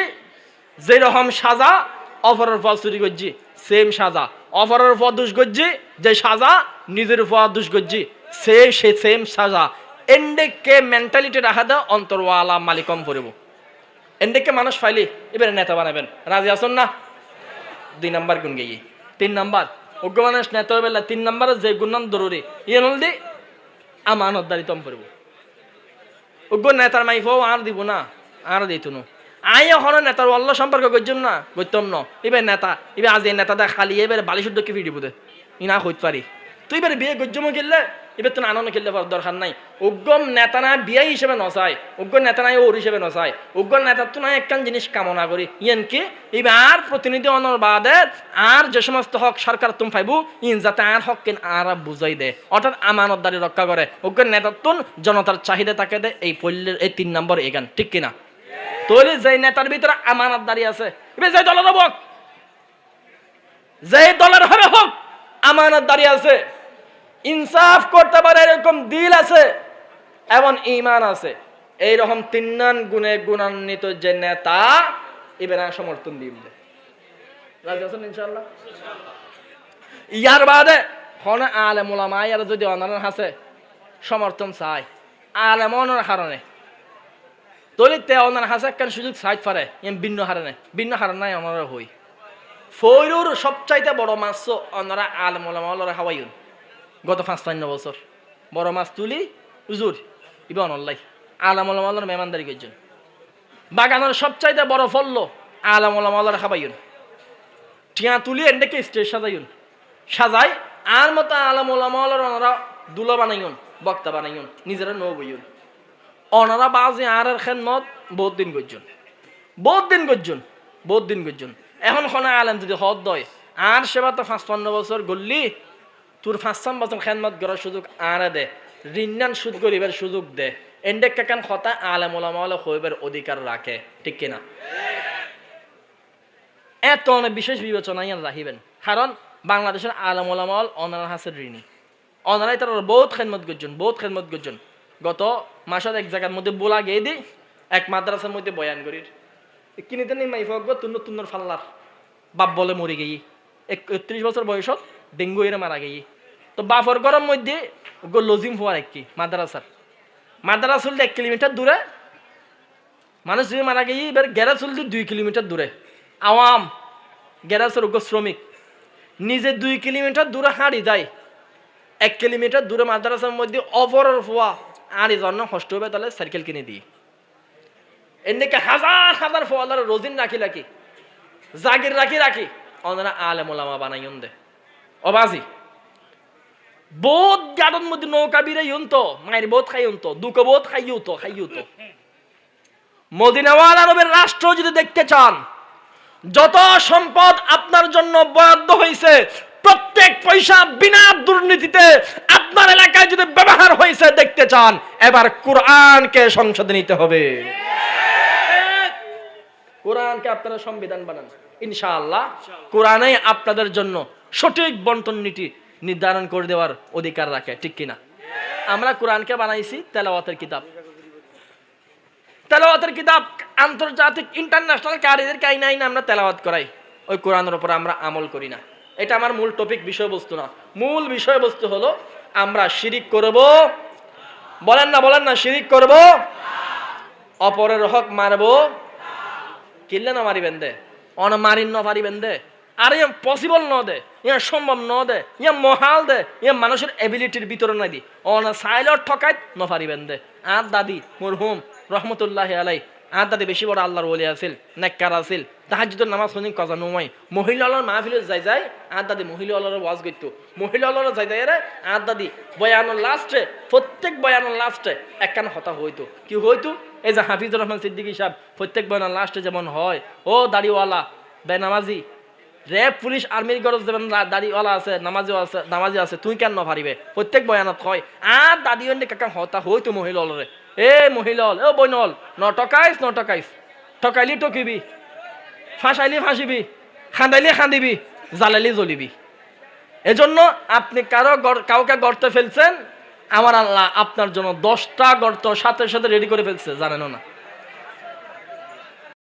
যেরকম সাজা, অপরের উপর চুরি করছি সেম সাজা, অপরের উপর দোষ করছি যে সাজা, নিজের উপর দোষ করছি সেম সাজা। এন্ডেকে মেন্টালিটি রাখা দেয় অন্তরওয়ালা মালিকম পড়ব। এন্ডেকে মানুষ ফাইলি এবারে নেতা বানাবেন। রাজি আসুন না? দুই নাম্বার গুণ গিয়ে। তিন নাম্বার অজ্ঞ মানুষ নেতা বেলা তিন নাম্বার যে গুণান জরুরি ইয়ে নল দি আমানতদারিতম পড়ব। অজ্ঞ নেতার মাইফ আর দিব না, আর দিত না। আই এখন নেতার অল্ল সম্পর্ক করছুন না, করতাম ন। এবার নেতা এবার আজ এই নেতা দেখ খালি এবারে বালিশুদ্ধ কি ফিরিব দে ই না হইতে পারি। তুই এবারে বিয়ে গজ্জমো খেললে এবার তো আনন্দ খেলতে পারার দরকার নাই। উগ্গম নেতা না বিয়ে হিসেবে নচায়, উগ্র নেতা নাই ওর হিসেবে নচায়। উগ্র নেতার তো না একখান জিনিস কামনা করি ইয়েন কি এবার প্রতিনিধি অনর বাদে আর যে সমস্ত হক সরকার তুমি পাইব ইন যাতে আর হক কেন আর বুঝাই দে, অর্থাৎ আমানতদারি রক্ষা করে। উগ্র নেতার তুন জনতার চাহিদা তাকে দে। এই পল্লের এই তিন নম্বর এখান, ঠিক কিনা? তাহলে যে নেতার ভিতরে আমানতদারি আছে, এবার যে দলের হোক, যে দলের হবে হোক আমানতদারি আছে, ইনসাফ করতে পারে এরকম দিল আছে এবং ঈমান আছে, এইরকম তিন গুণে গুণান্বিত যে নেতা এবার সমর্থন দিবে। রাজি আছেন ইনশাআল্লাহ? ইয়ার বাদে হন আলেম ওলামা ইয়ার যদি অনার হাসে সমর্থন চায় আলেম অনার কারণে তলি তে অনার হাসে কেন সুযোগ চাইতে পারে ভিন্ন হারণে, ভিন্ন হারণায় অনারা হই ফৈরুর সবচাইতে বড় মাছ অনারা আলেম ওলামা ওলারা হাওয়াইন। গত ৫-৫ বছর বড় মাছ তুলি উজুর ইবে অনল্লাই আলাম ওলামার মেহমানদারি করছেন। বাগানের সবচাইতে বড় ফলল আলাম ওলামার খাবাইন। টিয়া তুলি এন্ডেকে স্টেজ সাজাইন, সাজাই আর মতো আলাম ওলামার ওনারা দুলো বানাইন, বক্তা বানাইন, নিজেরা নৌ বইন। ওনারা বাজে আর খেদমত বহুত দিন করছেন, বহুত দিন করছেন, বহুত দিন করছেন। এখন খনা আলেম যদি হদ দয় আর সেবা তো ৫-৫ বছর গল্লি তোর ৫-৬ বছর খেদমত করার সুযোগ আর দে, ঋণান সুদ করিবার সুযোগ দে। এন্ডে কেন কথা আলেম ওলামা হইবার অধিকার রাখে, ঠিক কিনা? এত অনেক বিশেষ বিবেচনা রাখিবেন, কারণ বাংলাদেশের আলেম ওলামা অনার হাসের ঋণী। অনারাই তারা বহুত খেদমত করছেন, বহুত খেদমত করছেন। গত মাসের এক জায়গার মধ্যে বোলা গিয়ে দিই এক মাদ্রাসার মধ্যে বয়ান করির কিনিতে নেই মাইফ তুন্নর ফাল্লার বাপ বলে মরে গিয়ে ৩১ বছর বয়সত ডেঙ্গু এর মারা গিয়ে। তো বাফর গরম মধ্যে লজিম হওয়ার একটি মাদ্রাসার ১ কিলোমিটার দূরে মানুষ যদি মারা গিয়ে এবার গ্যারাজ চলতে 2 কিলোমিটার দূরে আওয়াম গ্যারাজের শ্রমিক নিজে 2 কিলোমিটার দূরে হাঁড়ি যায়। 1 কিলোমিটার দূরে মাদ্রাসার মধ্যে অপরের ফোয়া আর এই জন্য কষ্ট হবে তাহলে সাইকেল কিনে দিই। এদিকে হাজার হাজার ফোয়ালার রোজিন রাখি রাখি জাগির রাখি রাখি ওনারা আলেম ওলামা বানাইন দে অবাজি বোধ গাড়ন মধ্যে নৌকা বিরে তো মায়ের বোধ খাই তো দুঃখ বোধ খাইও তো মদিনাওয়ালা নবীর রাষ্ট্র যদি দেখতে চান, যত সম্পদ আপনার জন্য বরাদ্দ হয়েছে, প্রত্যেক পয়সা বিনা দুর্নীতিতে আপনার এলাকায় যদি ব্যবহার হয়েছে দেখতে চান, এবার কোরআনকে সংসদে নিতে হবে। কোরআনকে আপনারা সংবিধান বানান, ইনশাআল্লাহ কোরআনেই আপনাদের জন্য সঠিক বন্টন নীতি নির্ধারণ করে দেওয়ার অধিকার রাখে, ঠিক কিনা? আমরা কোরআনকে বানাইছি তেলাওয়াতের কিতাব, তেলাওয়াতের কিতাব আন্তর্জাতিক ইন্টারন্যাশনাল কারিদের কাইনাইন আমরা তেলাওয়াত করাই, ওই কোরআনের উপর আমরা আমল করি না। এটা আমার মূল টপিক, বিষয়বস্তু না। মূল বিষয়বস্তু হলো আমরা শিরিক করব, বলেন না শিরিক করব, অপরের হক মারব, কিনলে না মারিবেন দে, অন মারিন ন পারিবেন দে, আর ইয়ে পসিবল ন দে, ইয়ে সম্ভব ন দে, ইয়ে মহাল দে, ইয়ে মানুষের এবিলিটির ভিতরে নাই দি, অন সাইলর ঠকাই ন পারিবেন দে। আর দাদি মরহুম রহমতুল্লাহ আলাই, আর দাদি বেশি বড় আল্লাহর ওলি আছিল, নেককার আছিল, তাহাজ্জুদের নামাজ শুনি কজা নুমাই, মহিলার মাহফিলে যাই যাই আর দাদি মহিলার ওয়াজ করত, মহিলার যাই যাই রে আর দাদি বয়ানোর লাস্টে, প্রত্যেক বয়ানোর লাস্টে একখান হতা হইতো। কি হইতো? এই যে হাফিজুর রহমান সিদ্দিকী সাহেব প্রত্যেক বয়ানোর লাস্টে যেমন হয়, ও দাড়িওয়ালা বেনামাজি, র্যাব পুলিশ আর্মির গরজ যেমন দাড়িওয়ালা আছে, নামাজি আছে, তুই কেন পারিবে, প্রত্যেক বয়ানত হয়। আর দাদি কাকা হতা হইতো মহিলারে, এ মহিলা ও বইনল নটকাইস ঠকাইলি টকিবি, ফাঁসাইলি ফাঁসিবি, খাঁদাইলি খাঁদিবি, জ্বালাইলি জ্বলিবি। এজন্য আপনি কাউকে গর্তে ফেলছেন, আমার আল্লাহ আপনার জন্য 10টা গর্ত সাথে সাথে রেডি করে ফেলছে, জানেন না?